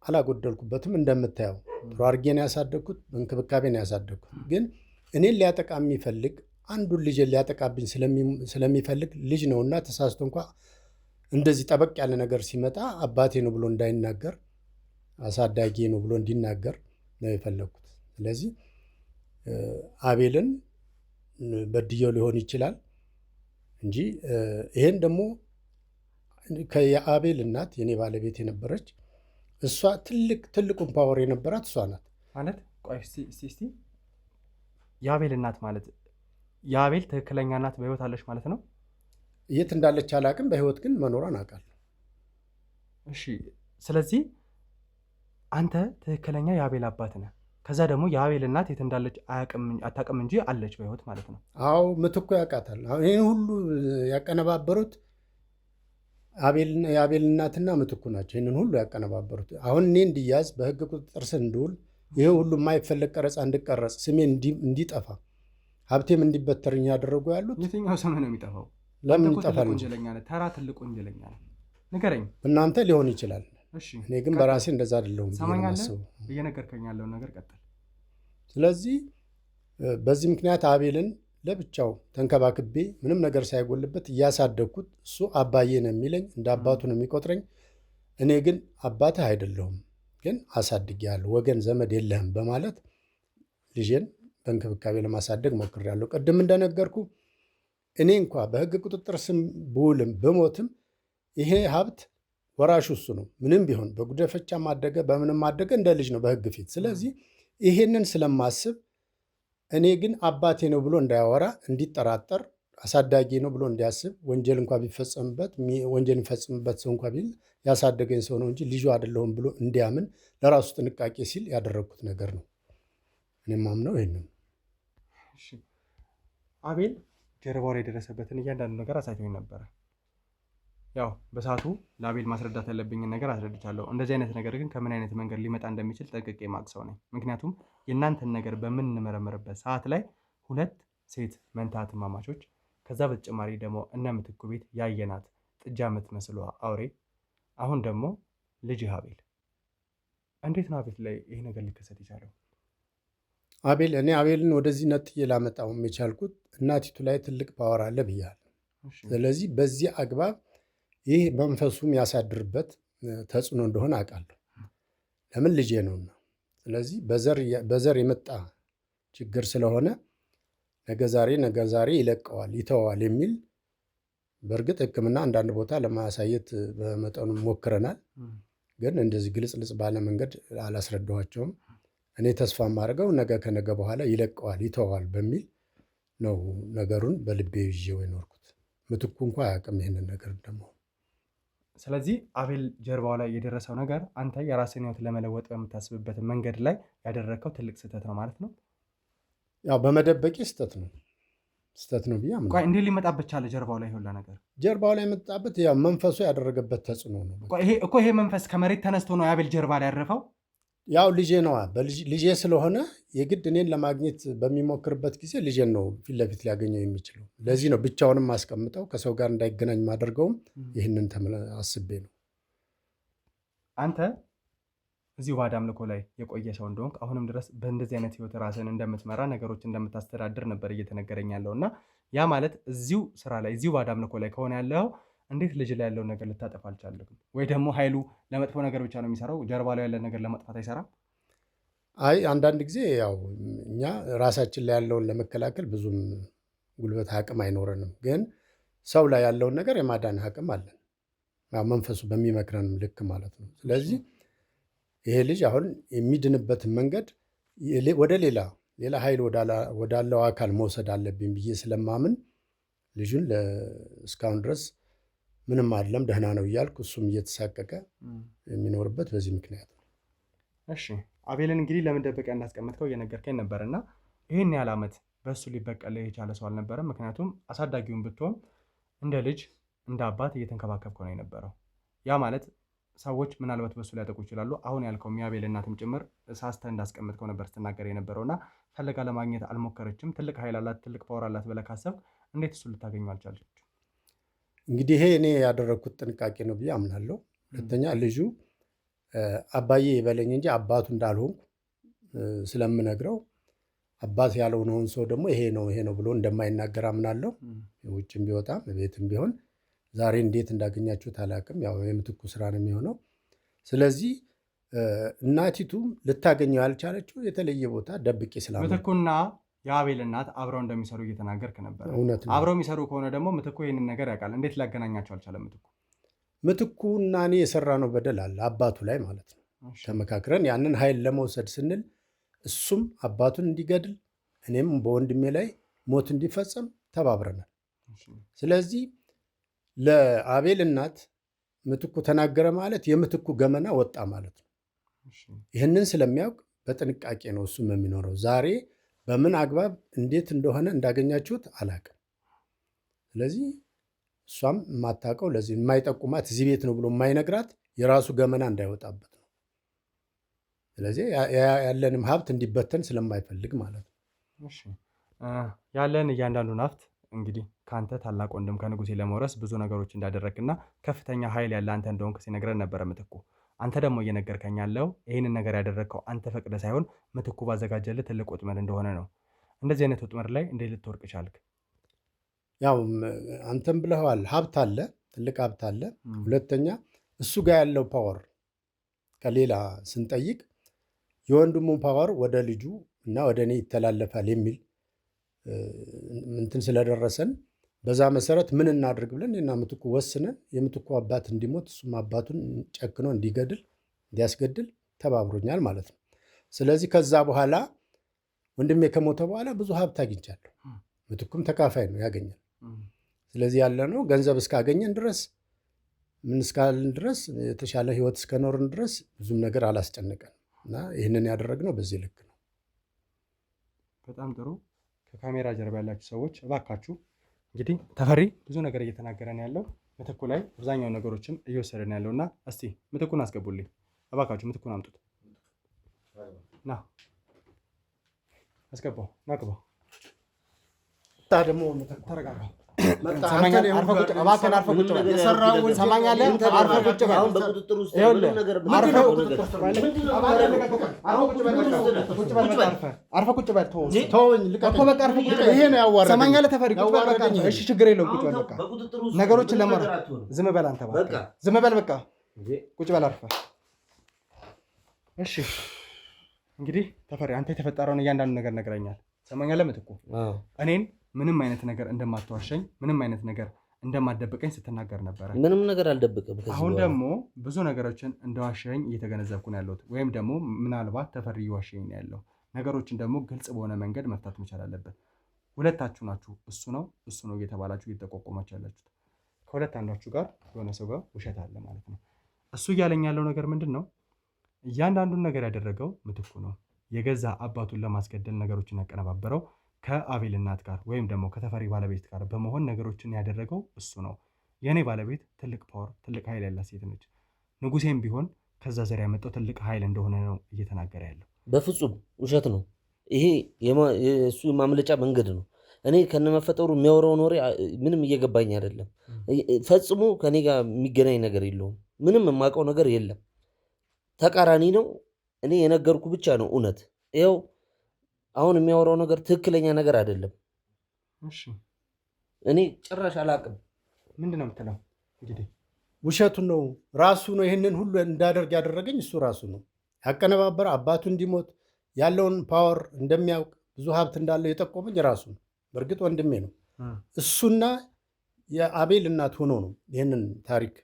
አላጎደልኩበትም። እንደምታየው ጥሩ አድርጌ ነው ያሳደግኩት፣ እንክብካቤ ነው ያሳደግኩት። ግን እኔን ሊያጠቃ የሚፈልግ አንዱን ልጅን ሊያጠቃብኝ ስለሚፈልግ ልጅ ነውና ተሳስቶ እንኳ እንደዚህ ጠበቅ ያለ ነገር ሲመጣ አባቴ ነው ብሎ እንዳይናገር፣ አሳዳጊ ነው ብሎ እንዲናገር ነው የፈለግኩት። ስለዚህ አቤልን በድየው ሊሆን ይችላል እንጂ ይሄን ደግሞ የአቤል እናት የኔ ባለቤት የነበረች እሷ ትልቁን ፓወር የነበራት እሷ ናት። ማለት ቆይ እስቲ የአቤል እናት ማለት የአቤል ትክክለኛ እናት በህይወት አለች ማለት ነው? የት እንዳለች አላውቅም፣ በህይወት ግን መኖሯን አውቃለሁ። እሺ፣ ስለዚህ አንተ ትክክለኛ የአቤል አባት ነህ። ከዛ ደግሞ የአቤል እናት የት እንዳለች አታውቅም እንጂ አለች በህይወት ማለት ነው? አዎ፣ ምትኩ ያውቃታል። ይህን ሁሉ ያቀነባበሩት የአቤል እናትና ምትኩ ናቸው። ይህንን ሁሉ ያቀነባበሩት አሁን እኔ እንዲያዝ በህግ ቁጥጥር ስር እንድውል ይሄ ሁሉ የማይፈለግ ቀረጻ እንድቀረጽ ስሜ እንዲጠፋ ሀብቴም እንዲበተርኝ ያደረጉ ያሉት። የትኛው ስም ነው የሚጠፋው? ለምን ይጠፋል? ወንጀለኛ ነህ፣ ተራ ትልቅ ወንጀለኛ ነህ። ንገረኝ። እናንተ ሊሆን ይችላል፣ እኔ ግን በራሴ እንደዛ አይደለሁም። እየነገርከኝ ያለውን ነገር ቀጥል። ስለዚህ በዚህ ምክንያት አቤልን ለብቻው ተንከባክቤ ምንም ነገር ሳይጎልበት እያሳደግኩት፣ እሱ አባዬ ነው የሚለኝ፣ እንደ አባቱ ነው የሚቆጥረኝ። እኔ ግን አባትህ አይደለሁም ግን አሳድጌሃለሁ፣ ወገን ዘመድ የለህም በማለት ልጄን በእንክብካቤ ለማሳደግ ሞክሬያለሁ። ቅድም እንደነገርኩ እኔ እንኳ በሕግ ቁጥጥር ስም ብውልም ብሞትም ይሄ ሀብት ወራሹ እሱ ነው። ምንም ቢሆን በጉዲፈቻ ማደገ በምንም ማደገ እንደ ልጅ ነው በሕግ ፊት። ስለዚህ ይሄንን ስለማስብ እኔ ግን አባቴ ነው ብሎ እንዳያወራ፣ እንዲጠራጠር፣ አሳዳጊ ነው ብሎ እንዲያስብ፣ ወንጀል እንኳ ቢፈጸምበት ወንጀል የሚፈጽምበት ሰው እንኳ ቢል ያሳደገኝ ሰው ነው እንጂ ልጁ አይደለሁም ብሎ እንዲያምን ለራሱ ጥንቃቄ ሲል ያደረግኩት ነገር ነው። እኔ ማምነው ይሄንን። አቤል ጀርባው ላይ የደረሰበትን እያንዳንዱ ነገር አሳይቶኝ ነበረ። ያው በሰዓቱ ለአቤል ማስረዳት ያለብኝን ነገር አስረድቻለሁ። እንደዚህ አይነት ነገር ግን ከምን አይነት መንገድ ሊመጣ እንደሚችል ጠንቅቄ የማውቅ ሰው ነኝ። ምክንያቱም የእናንተን ነገር በምንመረምርበት ሰዓት ላይ 2 ሴት መንታ እህትማማቾች፣ ከዛ በተጨማሪ ደግሞ እነ ምትኩ ቤት ያየናት ጥጃ የምትመስሏ አውሬ፣ አሁን ደግሞ ልጅህ አቤል። እንዴት ነው አቤል ላይ ይሄ ነገር ሊከሰት የቻለው? እኔ አቤልን ወደዚህ ነጥዬ ላመጣው የቻልኩት እናቲቱ ላይ ትልቅ ፓወር አለ ብያለሁ። ስለዚህ በዚህ አግባብ ይህ መንፈሱም ያሳድርበት ተጽዕኖ እንደሆነ አውቃለሁ። ለምን ልጄ ነውና። ስለዚህ በዘር የመጣ ችግር ስለሆነ ነገ ዛሬ ይለቀዋል፣ ይተዋል የሚል በእርግጥ ሕክምና አንዳንድ ቦታ ለማሳየት በመጠኑ ሞክረናል። ግን እንደዚህ ግልጽ ባለ መንገድ አላስረዳኋቸውም። እኔ ተስፋ የማደርገው ነገ ከነገ በኋላ ይለቀዋል፣ ይተዋል በሚል ነው ነገሩን በልቤ ይዤው የኖርኩት። ምትኩ እንኳ አያውቅም ይህንን ነገር ደግሞ። ስለዚህ አቤል ጀርባው ላይ የደረሰው ነገር አንተ የራስን ሕይወት ለመለወጥ በምታስብበት መንገድ ላይ ያደረግከው ትልቅ ስህተት ነው ማለት ነው። ያው በመደበቂ ስህተት ነው ብዬ አምናለሁ። እንዴት ሊመጣበት ቻለ? ጀርባው ላይ ሁላ ነገር ጀርባው ላይ የመጣበት ያው መንፈሱ ያደረገበት ተጽዕኖ ነው። ይሄ መንፈስ ከመሬት ተነስቶ ነው የአቤል ጀርባ ላይ ያረፈው? ያው ልጄ ነዋ። ልጄ ስለሆነ የግድ እኔን ለማግኘት በሚሞክርበት ጊዜ ልጄን ነው ፊት ለፊት ሊያገኘው የሚችለው። ለዚህ ነው ብቻውንም አስቀምጠው ከሰው ጋር እንዳይገናኝ ማደርገውም ይህንን አስቤ ነው። አንተ እዚሁ ባዕድ አምልኮ ላይ የቆየ ሰው እንደሆንክ አሁንም ድረስ በእንደዚህ አይነት ህይወት ራስን እንደምትመራ ነገሮች እንደምታስተዳድር ነበር እየተነገረኝ ያለው እና ያ ማለት እዚሁ ስራ ላይ እዚሁ ባዕድ አምልኮ ላይ ከሆነ ያለው እንዴት ልጅ ላይ ያለውን ነገር ልታጠፋ አልቻለህም? ወይ ደግሞ ኃይሉ ለመጥፎ ነገር ብቻ ነው የሚሰራው? ጀርባ ላይ ያለ ነገር ለማጥፋት አይሰራም? አይ አንዳንድ ጊዜ ያው እኛ ራሳችን ላይ ያለውን ለመከላከል ብዙም ጉልበት አቅም አይኖረንም፣ ግን ሰው ላይ ያለውን ነገር የማዳን አቅም አለን፣ መንፈሱ በሚመክረንም ልክ ማለት ነው። ስለዚህ ይሄ ልጅ አሁን የሚድንበትን መንገድ ወደ ሌላ ኃይል ወዳለው አካል መውሰድ አለብኝ ብዬ ስለማምን ልጁን እስካሁን ድረስ ምንም አይደለም ደህና ነው እያልኩ እሱም እየተሳቀቀ የሚኖርበት በዚህ ምክንያት ነው። እሺ አቤልን እንግዲህ ለምን ደበቂያ እንዳስቀመጥከው እየነገርከኝ ነበር እና ይህን ያህል ዓመት በእሱ ሊበቀል የቻለ ሰው አልነበረም። ምክንያቱም አሳዳጊውን ብትሆን እንደ ልጅ እንደ አባት እየተንከባከብከው ነው የነበረው። ያ ማለት ሰዎች ምናልባት በእሱ ሊያጠቁ ይችላሉ። አሁን ያልከውም የአቤል እናትም ጭምር ሳስተህ እንዳስቀመጥከው ነበር ስትናገር የነበረው እና ፈለጋ ለማግኘት አልሞከረችም። ትልቅ ኃይል አላት፣ ትልቅ ፓወር አላት ብለህ ካሰብክ እንዴት እሱ ልታገኙ አልቻለች? እንግዲህ ይሄ እኔ ያደረግኩት ጥንቃቄ ነው ብዬ አምናለሁ። ሁለተኛ ልጁ አባዬ ይበለኝ እንጂ አባቱ እንዳልሆንኩ ስለምነግረው አባት ያልሆነውን ሰው ደግሞ ይሄ ነው ብሎ እንደማይናገር አምናለሁ። ውጭም ቢወጣም ቤትም ቢሆን ዛሬ እንዴት እንዳገኛችሁት አላውቅም። ያው የምትኩ ስራ ነው የሚሆነው። ስለዚህ እናቲቱም ልታገኘው ያልቻለችው የተለየ ቦታ ደብቄ ስላለ ምትኩና የአቤል እናት አብረው እንደሚሰሩ እየተናገርክ ነበር። አብረው የሚሰሩ ከሆነ ደግሞ ምትኩ ይህንን ነገር ያውቃል። እንዴት ሊያገናኛቸው አልቻለም? ምትኩ እና እኔ የሰራ ነው በደል አለ አባቱ ላይ ማለት ነው። ተመካክረን ያንን ኃይል ለመውሰድ ስንል እሱም አባቱን እንዲገድል እኔም በወንድሜ ላይ ሞት እንዲፈጸም ተባብረናል። ስለዚህ ለአቤል እናት ምትኩ ተናገረ ማለት የምትኩ ገመና ወጣ ማለት ነው። ይህንን ስለሚያውቅ በጥንቃቄ ነው እሱም የሚኖረው። ዛሬ በምን አግባብ እንዴት እንደሆነ እንዳገኛችሁት አላውቅም። ስለዚህ እሷም የማታውቀው ለዚህ የማይጠቁማት እዚህ ቤት ነው ብሎ የማይነግራት የራሱ ገመና እንዳይወጣበት ነው። ስለዚህ ያለንም ሀብት እንዲበተን ስለማይፈልግ ማለት ነው። ያለን እያንዳንዱን ሀብት እንግዲህ ከአንተ ታላቅ ወንድም ከንጉሴ ለመውረስ ብዙ ነገሮች እንዳደረግና ከፍተኛ ኃይል ያለ አንተ እንደሆንክ ሲነግረን ነበረ ምትኩ። አንተ ደግሞ እየነገርከኝ ያለው ይህንን ነገር ያደረግከው አንተ ፈቅደ ሳይሆን ምትኩ ባዘጋጀልህ ትልቅ ወጥመድ እንደሆነ ነው። እንደዚህ አይነት ወጥመድ ላይ እንዴት ልትወርቅ ቻልክ? ያው አንተም ብለኸዋል፣ ሀብት አለ፣ ትልቅ ሀብት አለ። ሁለተኛ እሱ ጋር ያለው ፓወር ከሌላ ስንጠይቅ የወንድሙን ፓወር ወደ ልጁ እና ወደ እኔ ይተላለፋል የሚል እንትን ስለደረሰን በዛ መሰረት ምን እናድርግ ብለን እና ምትኩ ወስነን የምትኩ አባት እንዲሞት እሱም አባቱን ጨክኖ እንዲያስገድል ተባብሮኛል ማለት ነው። ስለዚህ ከዛ በኋላ ወንድሜ ከሞተ በኋላ ብዙ ሀብት አግኝቻለሁ። ምትኩም ተካፋይ ነው ያገኛል። ስለዚህ ያለ ነው ገንዘብ እስካገኘን ድረስ ምን እስካልን ድረስ የተሻለ ህይወት እስከኖርን ድረስ ብዙም ነገር አላስጨነቀን እና ይህንን ያደረግነው በዚህ ልክ ነው። በጣም ጥሩ። ከካሜራ ጀርባ ያላችሁ ሰዎች እባካችሁ እንግዲህ ተፈሪ ብዙ ነገር እየተናገረን ያለው ምትኩ ላይ አብዛኛው ነገሮችን እየወሰደን ያለው እና እስቲ ምትኩን አስገቡልኝ እባካችሁ። ምትኩን አምጡት። ና አስገባው። ና ግባ። ደግሞ ተረጋጋ። ችግር የለውም። ነገሮችን ዝም በል አንተ፣ ዝም በል በቃ ቁጭ በል አርፈህ። እሺ እንግዲህ ተፈሪ አንተ የተፈጠረውን እያንዳንዱ ነገር ነግረኛል። ሰማኛለህ ምትኩ? እኔን ምንም አይነት ነገር እንደማትዋሸኝ ምንም አይነት ነገር እንደማትደብቀኝ ስትናገር ነበረ። ምንም ነገር አልደብቅም። አሁን ደግሞ ብዙ ነገሮችን እንደዋሸኝ እየተገነዘብኩ ነው ያለሁት። ወይም ደግሞ ምናልባት ተፈሪ እየዋሸኝ ነው ያለው። ነገሮችን ደግሞ ግልጽ በሆነ መንገድ መፍታት መቻል አለብን። ሁለታችሁ ናችሁ እሱ ነው እየተባላችሁ እየተቋቋማችሁ ያላችሁት። ከሁለት አንዳችሁ ጋር የሆነ ሰው ጋር ውሸት አለ ማለት ነው። እሱ እያለኝ ያለው ነገር ምንድን ነው? እያንዳንዱን ነገር ያደረገው ምትኩ ነው። የገዛ አባቱን ለማስገደል ነገሮችን ያቀነባበረው ከአቤል እናት ጋር ወይም ደግሞ ከተፈሪ ባለቤት ጋር በመሆን ነገሮችን ያደረገው እሱ ነው። የእኔ ባለቤት ትልቅ ፓወር፣ ትልቅ ኃይል ያላት ሴት ነች። ንጉሴም ቢሆን ከዛ ዘር ያመጣው ትልቅ ኃይል እንደሆነ ነው እየተናገረ ያለው። በፍጹም ውሸት ነው። ይሄ የእሱ የማምለጫ መንገድ ነው። እኔ ከነመፈጠሩ የሚያወራውን ወሬ ምንም እየገባኝ አይደለም። ፈጽሞ ከኔ ጋር የሚገናኝ ነገር የለውም። ምንም የማውቀው ነገር የለም። ተቃራኒ ነው። እኔ የነገርኩ ብቻ ነው እውነት። ይኸው አሁን የሚያወራው ነገር ትክክለኛ ነገር አይደለም። እሺ እኔ ጭራሽ አላውቅም። ምንድን ነው የምትለው? እንግዲህ ውሸቱን ነው። ራሱ ነው ይህንን ሁሉ እንዳደርግ ያደረገኝ እሱ ራሱ ነው ያቀነባበረ። አባቱ እንዲሞት ያለውን ፓወር እንደሚያውቅ ብዙ ሀብት እንዳለው የጠቆመኝ ራሱ ነው። በእርግጥ ወንድሜ ነው። እሱና የአቤል እናት ሆኖ ነው ይህንን ታሪክ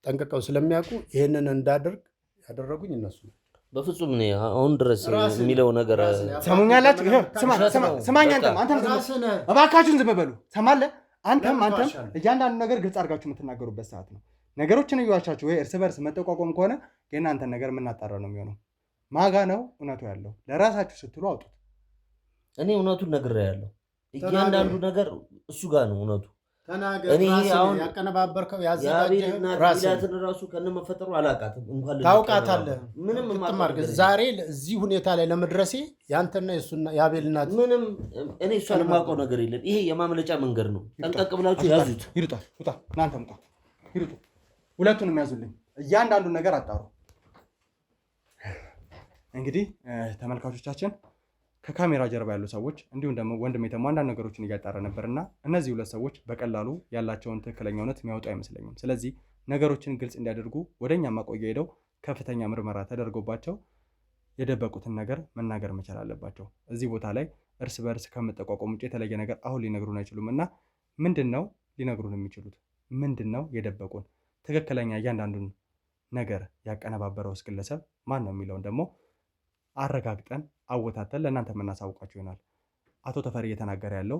ጠንቅቀው ስለሚያውቁ ይህንን እንዳደርግ ያደረጉኝ እነሱ ነው። በፍጹም እኔ አሁን ድረስ የሚለው ነገር ሰሙኛላችሁ። ስማኝ፣ አንተም እባካችሁን ዝም በሉ። ሰማለህ? አንተም እያንዳንዱ ነገር ግልጽ አድርጋችሁ የምትናገሩበት ሰዓት ነው። ነገሮችን እየዋሻችሁ ወይ እርስ በርስ መጠቋቋም ከሆነ የእናንተን ነገር የምናጣራ ነው የሚሆነው። ማጋ ነው እውነቱ ያለው? ለራሳችሁ ስትሉ አውጡት። እኔ እውነቱን ነግሬያለሁ። እያንዳንዱ ነገር እሱ ጋር ነው እውነቱ። እኔ አሁን ያቀነባበርከው ያዘጋጀህን ራስን ራሱ ከነመፈጠሩ አላውቃትም። እንኳን ታውቃታለህ። ምንም ማድረግ ዛሬ እዚህ ሁኔታ ላይ ለመድረሴ ያንተና የሱና የአቤል እናት ምንም እኔ እሷን የማውቀው ነገር የለም። ይሄ የማምለጫ መንገድ ነው። ጠንቀቅ ብላችሁ ያዙት። ይሩጣ ውጣ፣ እናንተ ውጣ፣ ይሩጡ። ሁለቱንም ያዙልኝ። እያንዳንዱ ነገር አጣሩ። እንግዲህ ተመልካቾቻችን ከካሜራ ጀርባ ያሉ ሰዎች እንዲሁም ደግሞ ወንድሜ ደግሞ አንዳንድ ነገሮችን እያጣራ ነበርና እነዚህ ሁለት ሰዎች በቀላሉ ያላቸውን ትክክለኛ እውነት የሚያወጡ አይመስለኝም። ስለዚህ ነገሮችን ግልጽ እንዲያደርጉ ወደኛ ማቆያ ሄደው ከፍተኛ ምርመራ ተደርጎባቸው የደበቁትን ነገር መናገር መቻል አለባቸው። እዚህ ቦታ ላይ እርስ በርስ ከመጠቋቋም ውጭ የተለየ ነገር አሁን ሊነግሩን አይችሉም እና ምንድን ነው ሊነግሩን የሚችሉት? ምንድን ነው የደበቁን? ትክክለኛ እያንዳንዱን ነገር ያቀነባበረውስ ግለሰብ ማን ነው የሚለውን ደግሞ አረጋግጠን አወታተን ለእናንተ የምናሳውቃችሁ ይሆናል። አቶ ተፈሪ እየተናገረ ያለው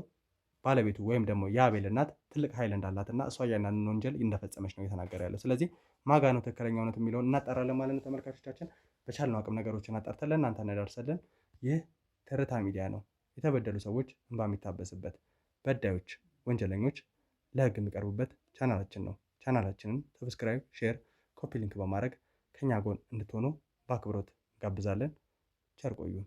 ባለቤቱ ወይም ደግሞ የአቤል እናት ትልቅ ኃይል እንዳላትና እሷ ያንን ወንጀል እንደፈጸመች ነው እየተናገረ ያለው። ስለዚህ ማጋ ነው ትክክለኛ እውነት የሚለውን እናጣራለን ማለት ነው። ተመልካቾቻችን በቻልነው አቅም ነገሮችን አጣርተን ለእናንተ እናደርሳለን። ይህ ትርታ ሚዲያ ነው። የተበደሉ ሰዎች እንባ የሚታበስበት፣ በዳዮች፣ ወንጀለኞች ለህግ የሚቀርቡበት ቻናላችን ነው። ቻናላችንን ሰብስክራይብ፣ ሼር፣ ኮፒ ሊንክ በማድረግ ከኛ ጎን እንድትሆኑ በአክብሮት ጋብዛለን። ቸር ቆዩን።